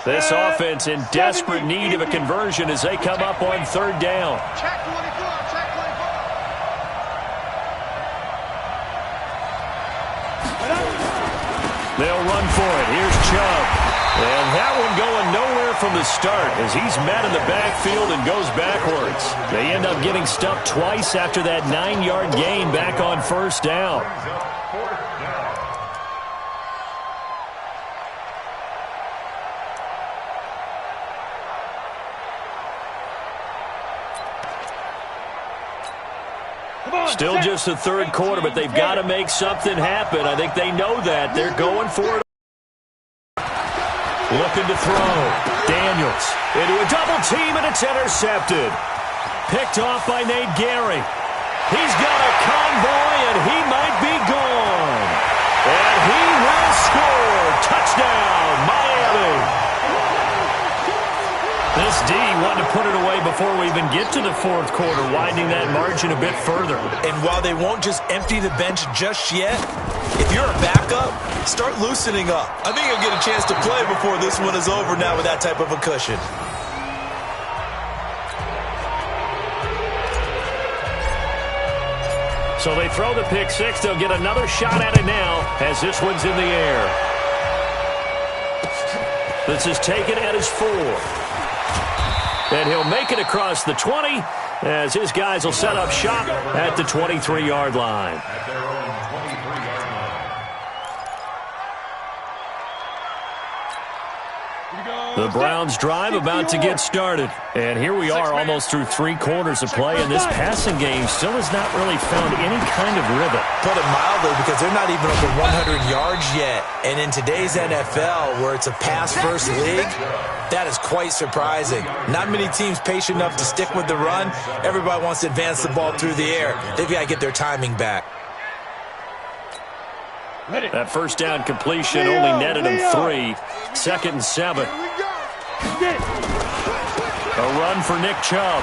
This offense in desperate need of a conversion as they come up on 3rd down. Check 24, check 24. They'll run for it. Here's Chubb. And that one going nowhere from the start as he's met in the backfield and goes backwards. They end up getting stuffed twice after that 9-yard gain back on 1st down. Still just the 3rd quarter, but they've got to make something happen. I think they know that. They're going for it. Looking to throw. Daniels into a double team, and it's intercepted. Picked off by Nate Gary. He's got a convoy, and he might be gone. And he will score. Touchdown, Miami. This D wanted to put it away before we even get to the 4th quarter, widening that margin a bit further. And while they won't just empty the bench just yet, if you're a backup, start loosening up. I think you'll get a chance to play before this one is over now with that type of a cushion. So they throw the pick 6. They'll get another shot at it now as this one's in the air. This is taken at his 4. And he'll make it across the 20 as his guys will set up shop at the 23-yard line. At their own 23-yard line. The Browns drive about to get started. And here we are almost through 3 quarters of play, and this passing game still has not really found any kind of rhythm. Put it mildly, because they're not even over 100 yards yet. And in today's NFL, where it's a pass-first league, that is quite surprising. Not many teams patient enough to stick with the run. Everybody wants to advance the ball through the air. They've got to get their timing back. That first down completion only netted him 3. 2nd and 7. A run for Nick Chubb.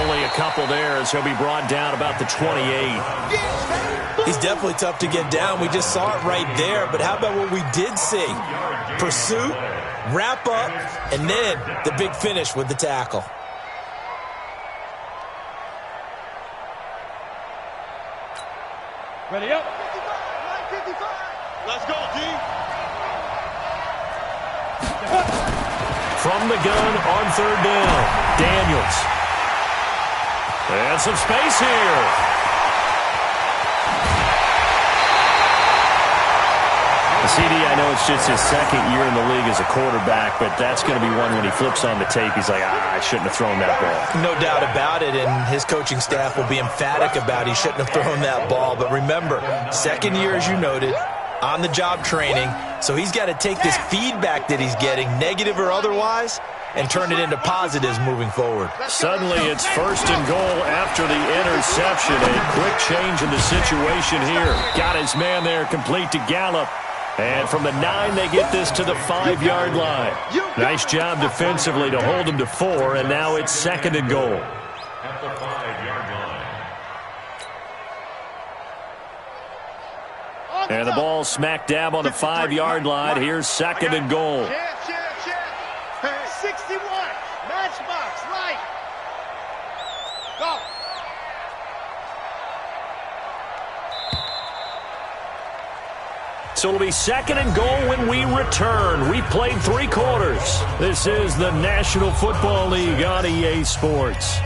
Only a couple there as he'll be brought down about the 28. He's definitely tough to get down. We just saw it right there. But how about what we did see? Pursuit, wrap up, and then the big finish with the tackle. Ready up. 55. Let's go, D. From the gun on 3rd down. Daniels. And some space here. CD, I know it's just his 2nd year in the league as a quarterback, but that's going to be one when he flips on the tape. He's like, I shouldn't have thrown that ball. No doubt about it, and his coaching staff will be emphatic about he shouldn't have thrown that ball. But remember, 2nd year, as you noted, on-the-job training, so he's got to take this feedback that he's getting, negative or otherwise, and turn it into positives moving forward. Suddenly it's 1st and goal after the interception. A quick change in the situation here. Got his man there complete to Gallup. And from the 9, they get this to the 5-yard line. Nice job defensively to hold him to 4, and now it's 2nd and goal. At the 5. And the ball smack dab on the 5-yard line. Here's 2nd and goal. Hey, 61. Matchbox, right. Go. So it'll be 2nd and goal when we return. We played 3 quarters. This is the National Football League on EA Sports.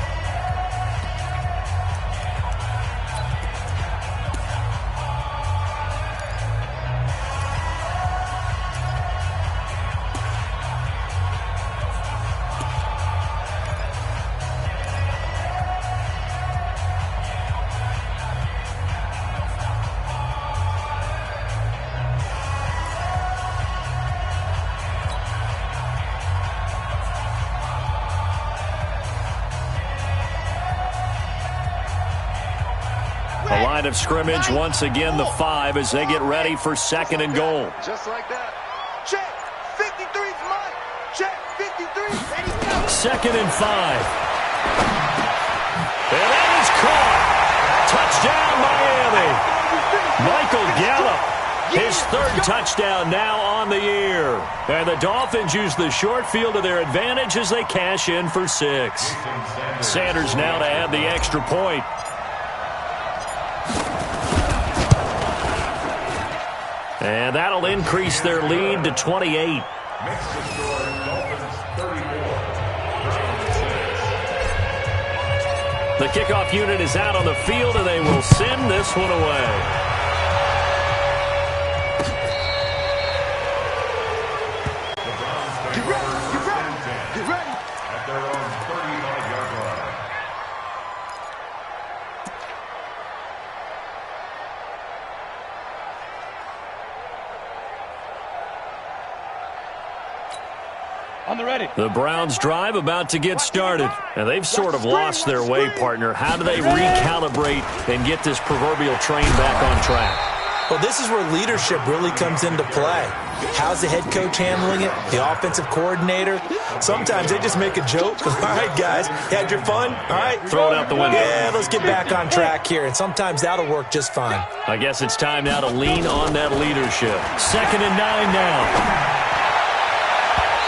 The line of scrimmage, once again, the 5 as they get ready for 2nd and goal. Just like that. Check. 53's mine. Check. 53. Ready, go. 2nd and 5. And that is caught. Touchdown, Miami. Michael Gallup, his 3rd touchdown now on the year. And the Dolphins use the short field to their advantage as they cash in for 6. Sanders now to add the extra point. And that'll increase their lead to 28. Makes the score Dolphins 34. The kickoff unit is out on the field, and they will send this one away. The Browns take over 1st and 10 Get ready. at their own 35-yard line. On the ready. The Browns drive about to get started, and they've sort of lost their way, partner. How do they recalibrate and get this proverbial train back on track? Well, this is where leadership really comes into play. How's the head coach handling it? The offensive coordinator? Sometimes they just make a joke. All right, guys, you had your fun? All right. Throw it out the window. Yeah, let's get back on track here, and sometimes that'll work just fine. I guess it's time now to lean on that leadership. 2nd and 9 now.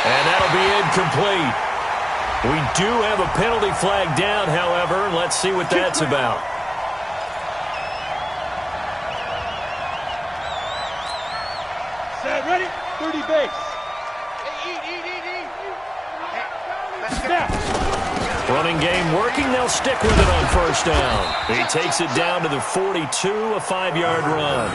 And that'll be incomplete. We do have a penalty flag down, however. Let's see what that's about. Set, ready? 30 base. Snap. Running game working. They'll stick with it on 1st down. He takes it down to the 42, a 5-yard run.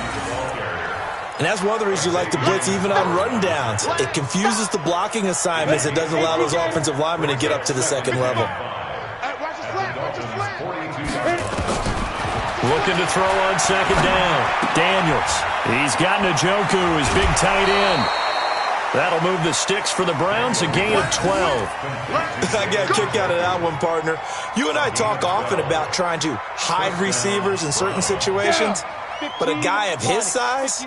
And that's one of the reasons you like to blitz even on rundowns. It confuses the blocking assignments. It doesn't allow those offensive linemen to get up to the 2nd level. Watch the slant. Watch the slant. Looking to throw on 2nd down. Daniels. He's got Njoku, his big tight end. That'll move the sticks for the Browns, a gain of 12. I got a kick out of that one, partner. You and I talk often about trying to hide receivers in certain situations. But a guy of his size,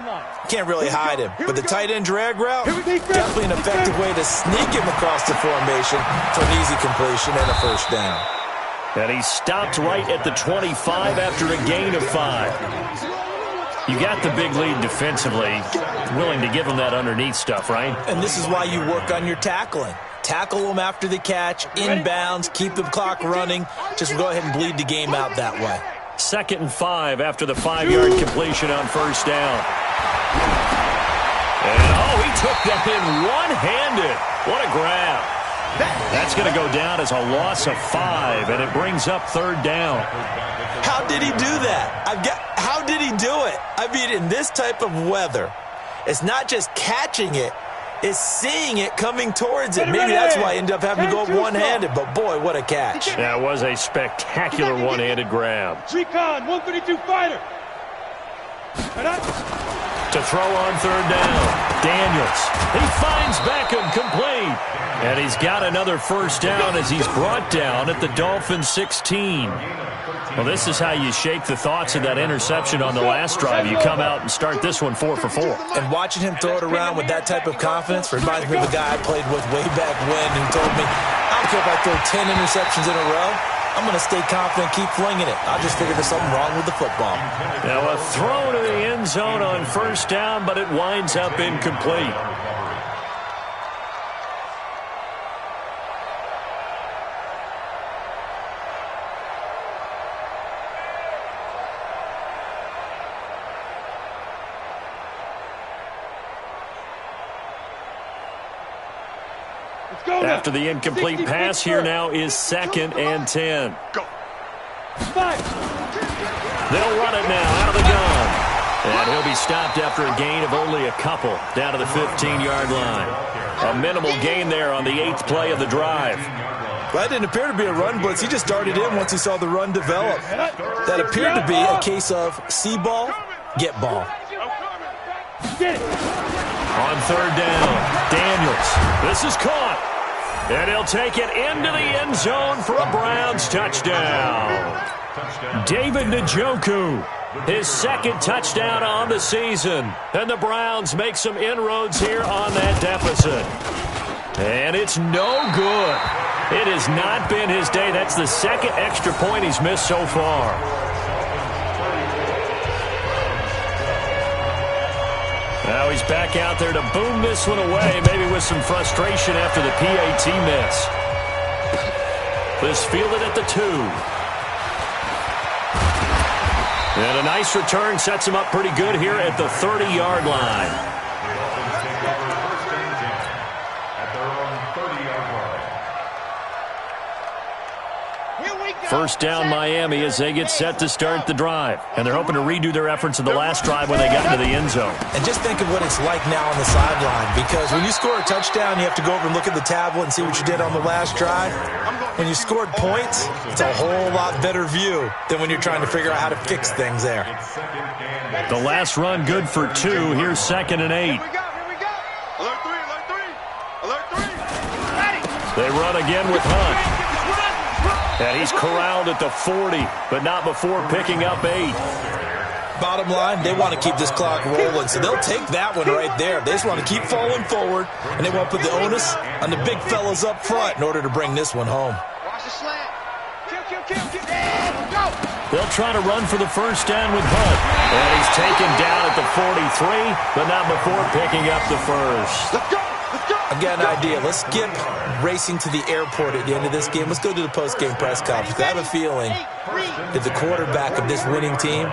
can't really hide him. But the tight end drag route, definitely an effective way to sneak him across the formation for an easy completion and a 1st down. And he stopped right at the 25 after a gain of 5. You got the big lead defensively, willing to give him that underneath stuff, right? And this is why you work on your tackling. Tackle them after the catch, inbounds, keep the clock running. Just go ahead and bleed the game out that way. 2nd and 5 after the 5-yard completion on 1st down. And, he took that in one-handed. What a grab. That's going to go down as a loss of 5, and it brings up 3rd down. How did he do that? How did he do it? I mean, in this type of weather, it's not just catching it, it's seeing it coming towards it. Maybe that's why he ended up having to go one-handed, but boy, what a catch. That was a spectacular one-handed grab. Recon, 132 fighter. To throw on 3rd down, Daniels. He finds Beckham complete. And he's got another 1st down as he's brought down at the Dolphins 16. Well, this is how you shake the thoughts of that interception on the last drive. You come out and start this one 4 for 4. And watching him throw it around with that type of confidence reminds me of a guy I played with way back when who told me, I don't care if I throw 10 interceptions in a row. I'm going to stay confident, keep flinging it. I just figured there's something wrong with the football. Now a throw to the end zone on first down, but it winds up incomplete. After the incomplete pass, here now is 2nd and 10. Go. They'll run it now out of the gun. And he'll be stopped after a gain of only a couple down to the 15-yard line. A minimal gain there on the 8th play of the drive. Well, that didn't appear to be a run blitz. He just darted in once he saw the run develop. That appeared to be a case of see ball, get ball. On 3rd down, Daniels. This is caught. And he'll take it into the end zone for a Browns touchdown. David Njoku, his 2nd touchdown on the season. And the Browns make some inroads here on that deficit. And it's no good. It has not been his day. That's the 2nd extra point he's missed so far. Now he's back out there to boom this one away, maybe with some frustration after the PAT miss. This fielded at the 2. And a nice return sets him up pretty good here at the 30-yard line. First down Miami as they get set to start the drive. And they're hoping to redo their efforts in the last drive when they got into the end zone. And just think of what it's like now on the sideline, because when you score a touchdown, you have to go over and look at the tablet and see what you did on the last drive. When you scored points, it's a whole lot better view than when you're trying to figure out how to fix things there. The last run good for 2. Here's 2nd and 8. Here we go. Alert 3. They run again with Hunt. And he's corralled at the 40, but not before picking up 8. Bottom line, they want to keep this clock rolling, so they'll take that one right there. They just want to keep falling forward, and they want to put the onus on the big fellas up front in order to bring this one home. Watch the slant. Kill. And go. They'll try to run for the first down with Hunt. And he's taken down at the 43, but not before picking up the first. Let's go. I've got an idea. Let's skip racing to the airport at the end of this game. Let's go to the post-game press conference. I have a feeling that the quarterback of this winning team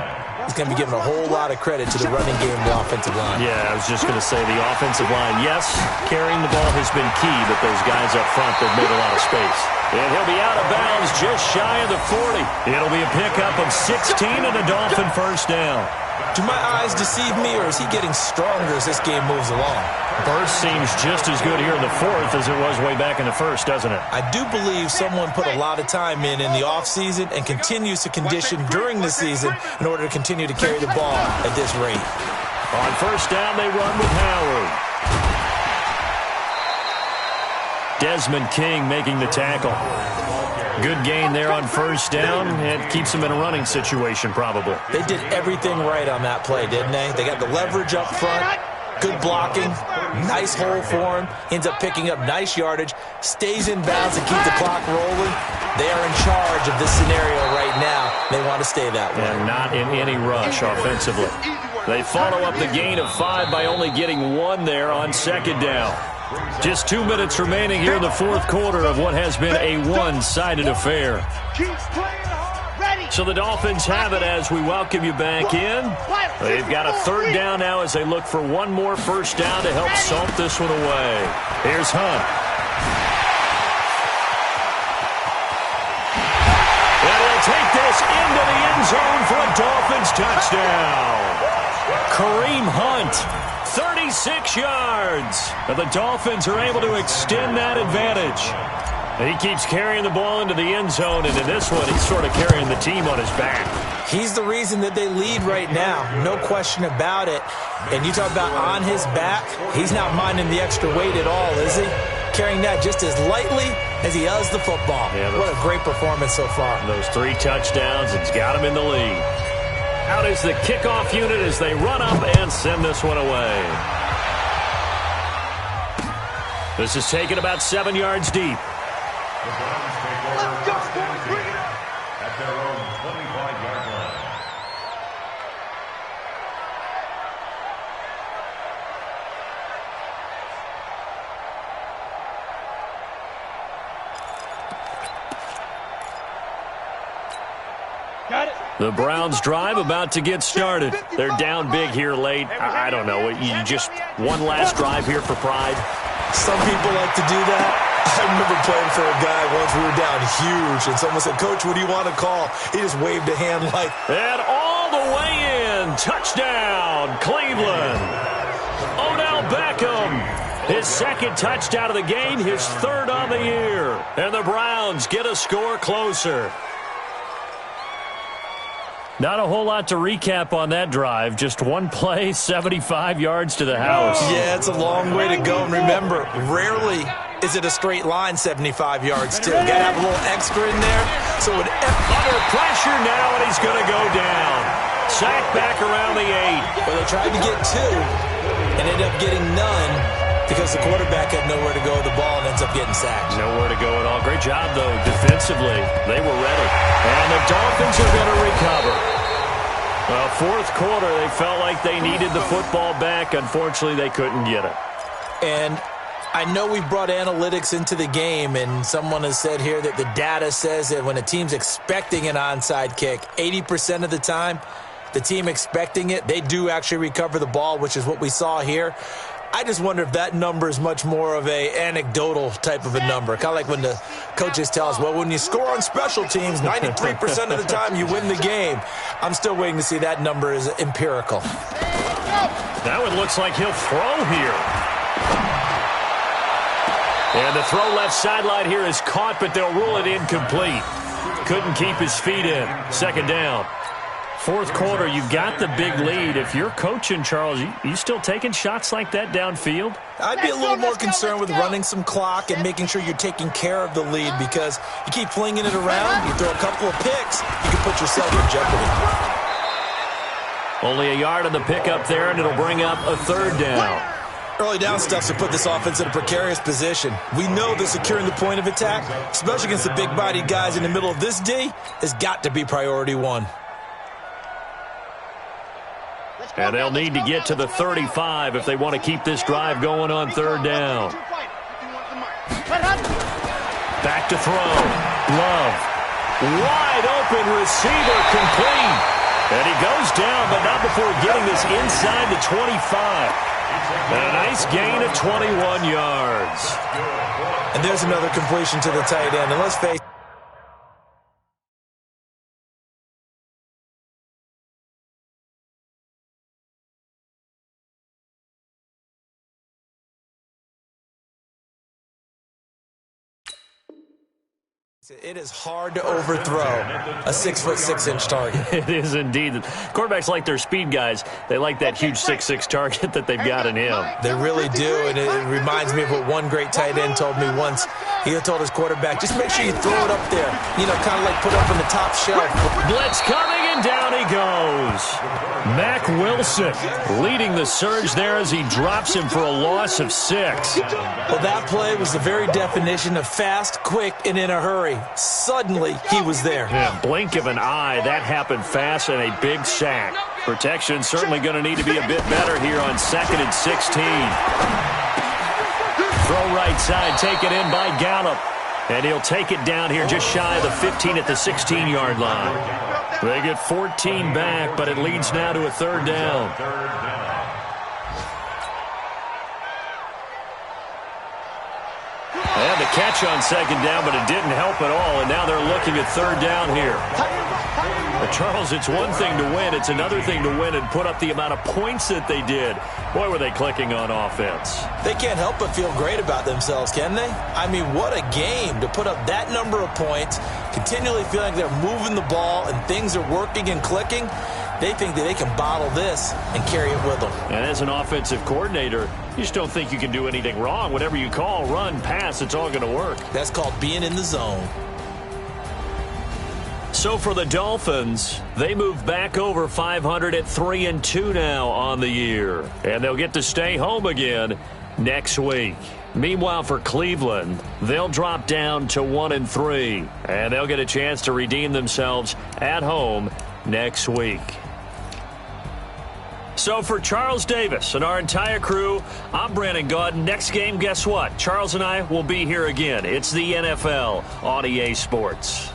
is going to be given a whole lot of credit to the running game and the offensive line. Yeah, I was just going to say the offensive line, yes, carrying the ball has been key, but those guys up front, they've made a lot of space. And he'll be out of bounds just shy of the 40. It'll be a pickup of 16 and a Dolphin first down. Do my eyes deceive me, or is he getting stronger as this game moves along? Burst seems just as good here in the 4th as it was way back in the 1st, doesn't it? I do believe someone put a lot of time in the offseason and continues to condition during the season in order to continue to carry the ball at this rate. On first down, they run with Howard. Desmond King making the tackle. Good gain there on first down. It keeps them in a running situation, probably. They did everything right on that play, didn't they? They got the leverage up front, good blocking, nice hole for him, ends up picking up nice yardage, stays in bounds and keep the clock rolling. They are in charge of this scenario right now. They want to stay that way. And not in any rush offensively. They follow up the gain of 5 by only getting 1 there on second down. Just 2 minutes remaining here in the 4th quarter of what has been a one-sided affair. So the Dolphins have it as we welcome you back in. They've got a 3rd down now as they look for 1 more first down to help salt this one away. Here's Hunt. And he'll take this into the end zone for a Dolphins touchdown. Kareem Hunt. 36 yards. And the Dolphins are able to extend that advantage. He keeps carrying the ball into the end zone, and in this one, he's sort of carrying the team on his back. He's the reason that they lead right now. No question about it. And you talk about on his back, he's not minding the extra weight at all, is he? Carrying that just as lightly as he does the football. Yeah, what a great performance so far. Those 3 touchdowns, it's got him in the lead. Out is the kickoff unit as they run up and send this one away. This is taken about 7 yards deep. The Browns take over first and 10 at their own 25-yard line. The Browns drive about to get started. They're down big here late. I don't know. You just one last drive here for pride. Some people like to do that. I remember playing for a guy once. We were down huge, and someone said, "Coach, what do you want to call?" He just waved a hand like... And all the way in. Touchdown, Cleveland. Odell Beckham. His second touchdown of the game, his third on the year. And the Browns get a score closer. Not a whole lot to recap on that drive. Just one play, 75 yards to the house. Yeah, it's a long way to go. And remember, rarely is it a straight line 75 yards, too. Got to have a little extra in there. So it under pressure now, and he's going to go down. Sacked back around the 8. Well, they tried to get 2 and ended up getting none because the quarterback had nowhere to go with the ball and ends up getting sacked. Nowhere to go at all. Great job, though, defensively. They were ready. And the Dolphins are going to recover. Well, fourth quarter, they felt like they needed the football back. Unfortunately, they couldn't get it. And I know we brought analytics into the game, and someone has said here that the data says that when a team's expecting an onside kick, 80% of the time, the team expecting it, they do actually recover the ball, which is what we saw here. I just wonder if that number is much more of a anecdotal type of a number. Kind of like when the coaches tell us, well, when you score on special teams, 93% of the time you win the game. I'm still waiting to see that number is empirical. That one looks like he'll throw here. And the throw left sideline here is caught, but they'll rule it incomplete. Couldn't keep his feet in. Second down. Fourth quarter, you've got the big lead. If you're coaching, Charles, you still taking shots like that downfield? I'd be a little more concerned with running some clock and making sure you're taking care of the lead, because you keep flinging it around, you throw a couple of picks, you can put yourself in jeopardy. Only a yard on the pickup there, and it'll bring up a third down. Early down stuff to put this offense in a precarious position. We know that securing the point of attack, especially against the big-bodied guys in the middle of this D, has got to be priority one. And they'll need to get to the 35 if they want to keep this drive going on third down. Back to throw. Love. Wide open receiver, complete. And he goes down, but not before getting this inside the 25. A nice gain of 21 yards. And there's another completion to the tight end. And let's face it. It is hard to overthrow a 6'6" target. It is indeed. Quarterbacks like their speed guys. They like that huge 6'6" target that they've got in him. They really do, and it reminds me of what one great tight end told me once. He told his quarterback, just make sure you throw it up there. You know, kind of like put it up on the top shelf. Blitz coming, and down he goes. Mack Wilson leading the surge there as he drops him for a loss of 6. Well, that play was the very definition of fast, quick, and in a hurry. Suddenly, he was there. Yeah, blink of an eye. That happened fast, and a big sack. Protection certainly going to need to be a bit better here on 2nd and 16. Throw right side, taken in by Gallup. And he'll take it down here just shy of the 15 at the 16-yard line. They get 14 back, but it leads now to a third down. They had the catch on second down, but it didn't help at all, and now they're looking at third down here. But Charles, it's one thing to win. It's another thing to win and put up the amount of points that they did. Boy, were they clicking on offense. They can't help but feel great about themselves, can they? I mean, what a game to put up that number of points, continually feeling like they're moving the ball and things are working and clicking. They think that they can bottle this and carry it with them. And as an offensive coordinator, you just don't think you can do anything wrong. Whatever you call, run, pass, it's all going to work. That's called being in the zone. So for the Dolphins, they move back over 500 at 3-2 now on the year. And they'll get to stay home again next week. Meanwhile, for Cleveland, they'll drop down to 1-3, and they'll get a chance to redeem themselves at home next week. So for Charles Davis and our entire crew, I'm Brandon Gaudin. Next game, guess what? Charles and I will be here again. It's the NFL on EA Sports.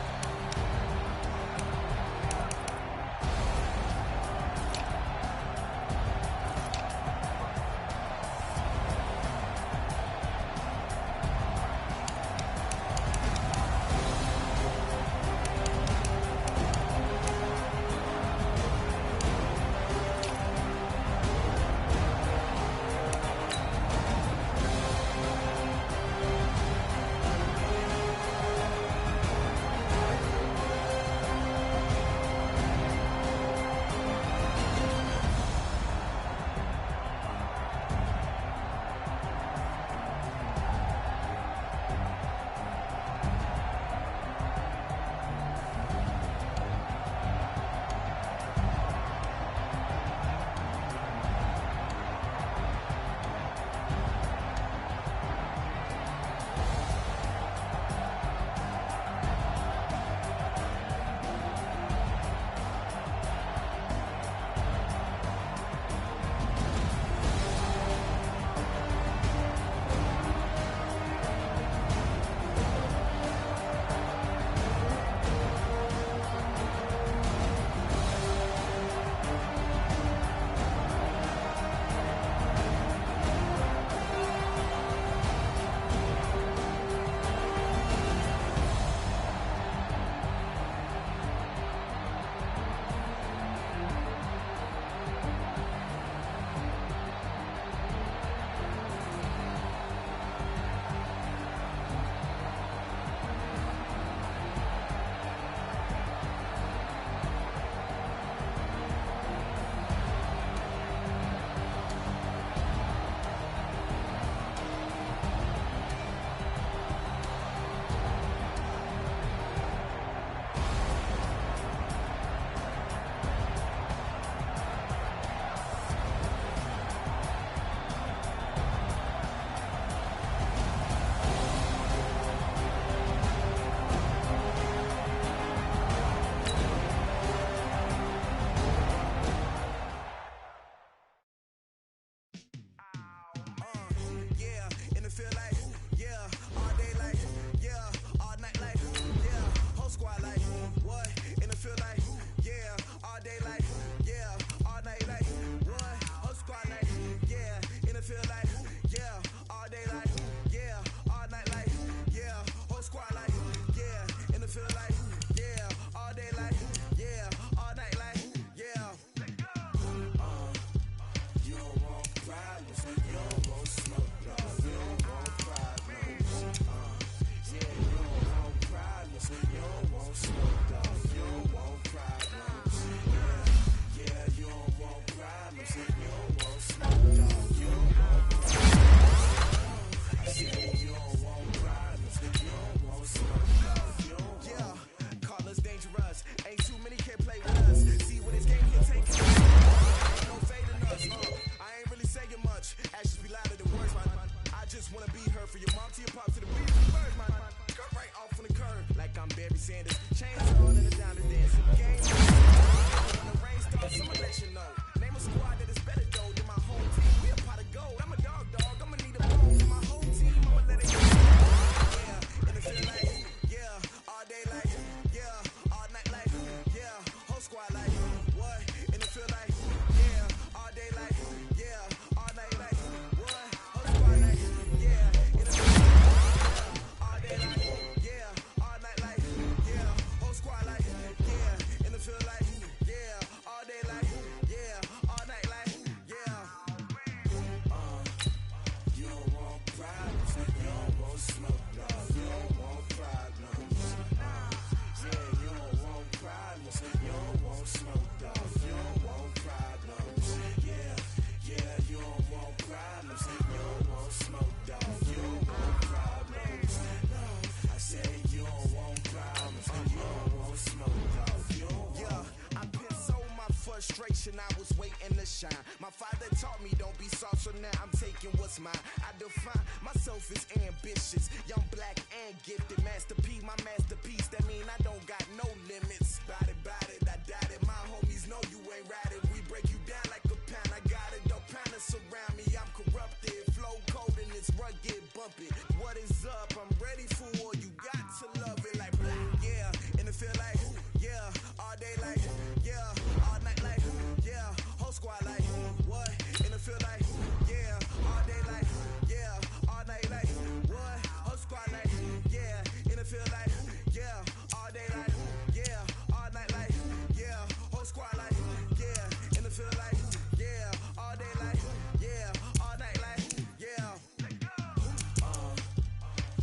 frustration, I was waiting to shine. My father taught me don't be soft, so now I'm taking what's what's mine. I define myself as ambitious, young, black, and gifted. Master P, my masterpiece. That mean I don't got no limits. Bout it, I doubt it. My homies know you ain't ratted. We break you down like a pound. I got it, don't panic surround me. I'm corrupted, flow cold and it's rugged, bumpy. What is up? I'm ready for war. You got to love it like black, yeah. And it feel like, yeah. All day like, yeah. All night like, yeah. Whole squad like, what? And it feel like, yeah. All day like, yeah. All night like, what? Whole squad like, yeah. And it feel like, yeah. All day like, yeah. All night like, yeah. Whole squad like, yeah. And it feel like, yeah. All day like, yeah. All night like, yeah.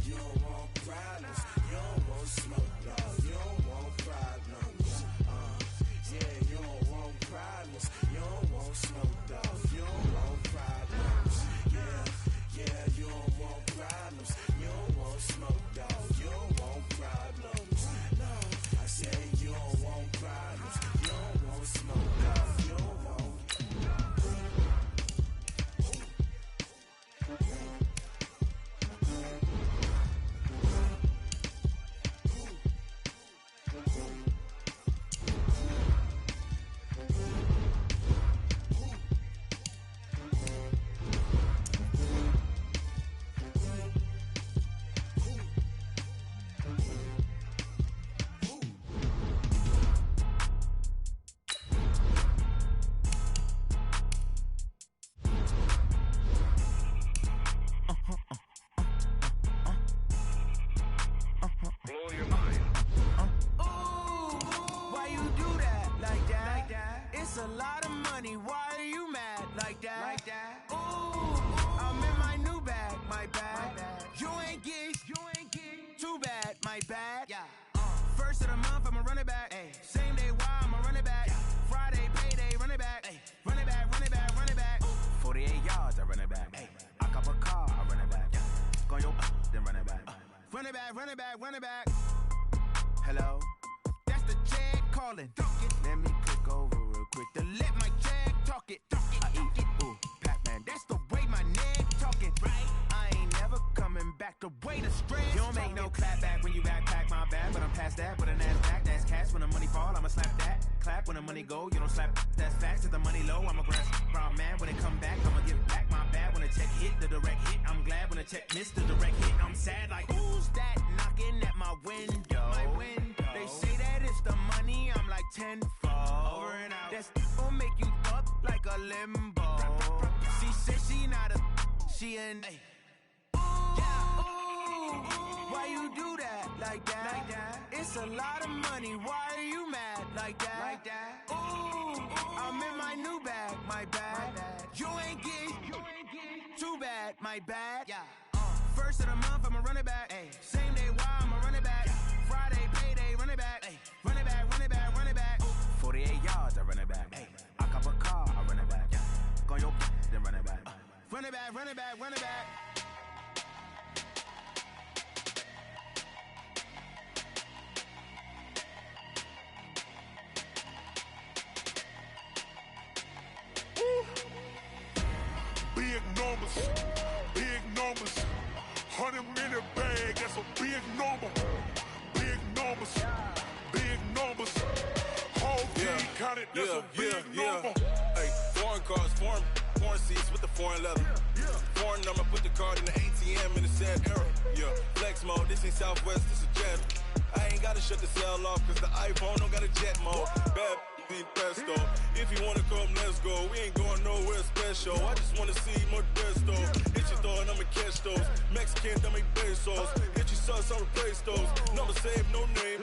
You don't want problems. You don't want smoke, no. You don't want problems. Yeah, you don't want problems. You don't want smoke, dog. You don't want problems. Yeah, you don't want problems. You don't want smoke, dog. You don't want problems. No, I said you don't want problems. You don't want smoke, dog. You don't want. It's a lot of money, why are you mad like that? Ooh, I'm in my new bag, my bad. You ain't geek, too bad, my bad. Yeah. First of the month, I'ma run it back. Ay. Same day, why I'ma run it back. Friday, payday, run it back. Ay. Run it back, run it back, run it back. 48 yards, I run it back. Ay. I cop a car, I run it back. Go yo, then run it back. Run it back, run it back, run it back. Hello, that's the check calling. Let me click over real quick to let my check talk it. I eat it, ooh, Pac-Man, that's the way my neck talking. Right, I ain't never coming back the way the stress. You don't make no clap back when you backpack my bag, but I'm past that with an ass back. That's cash when the money fall, I'ma slap that. Clap when the money go, you don't slap. That's facts. If the money low, I'ma grab brown man. When it come back, I'ma give back my bad. When the check hit, the direct hit. I'm glad when the check missed the direct hit. I'm sad like who's that knocking at my window? My window. They say that it's the money, I'm like tenfold. Over and out. That's gon' make you up like a limbo. She said she not a, she an. Ay. Why you do that like that? It's a lot of money. Why are you mad like that? Ooh, I'm in my new bag, my bad. You ain't geek, too bad, my bad. Yeah. First of the month, I'ma run it back. Ay. Same day, why I'ma run it back. Friday, payday, run it back. Ay. Run it back, run it back, run it back. 48 yards, I run it back. Ay. I cop a car, I run it back. Go yo, then run it back. Run it back, run it back, run it back. Big numbers, 100 minute bag, that's a big number. Big numbers, whole team counted, that's a big number. Hey, foreign cars, foreign seats with the foreign leather. Foreign number, put the card in the ATM in the sad era. Yeah, flex mode, this ain't Southwest, this is Jetta. I ain't gotta shut the cell off, cause the iPhone don't got a jet mode. Bad pesto. If you wanna come, let's go. We ain't going nowhere special. I just wanna see more pesto. Hit your throw and I'ma catch those. Mexican, dummy pesos. Hit your sauce, I'll replace those. Number save, no name.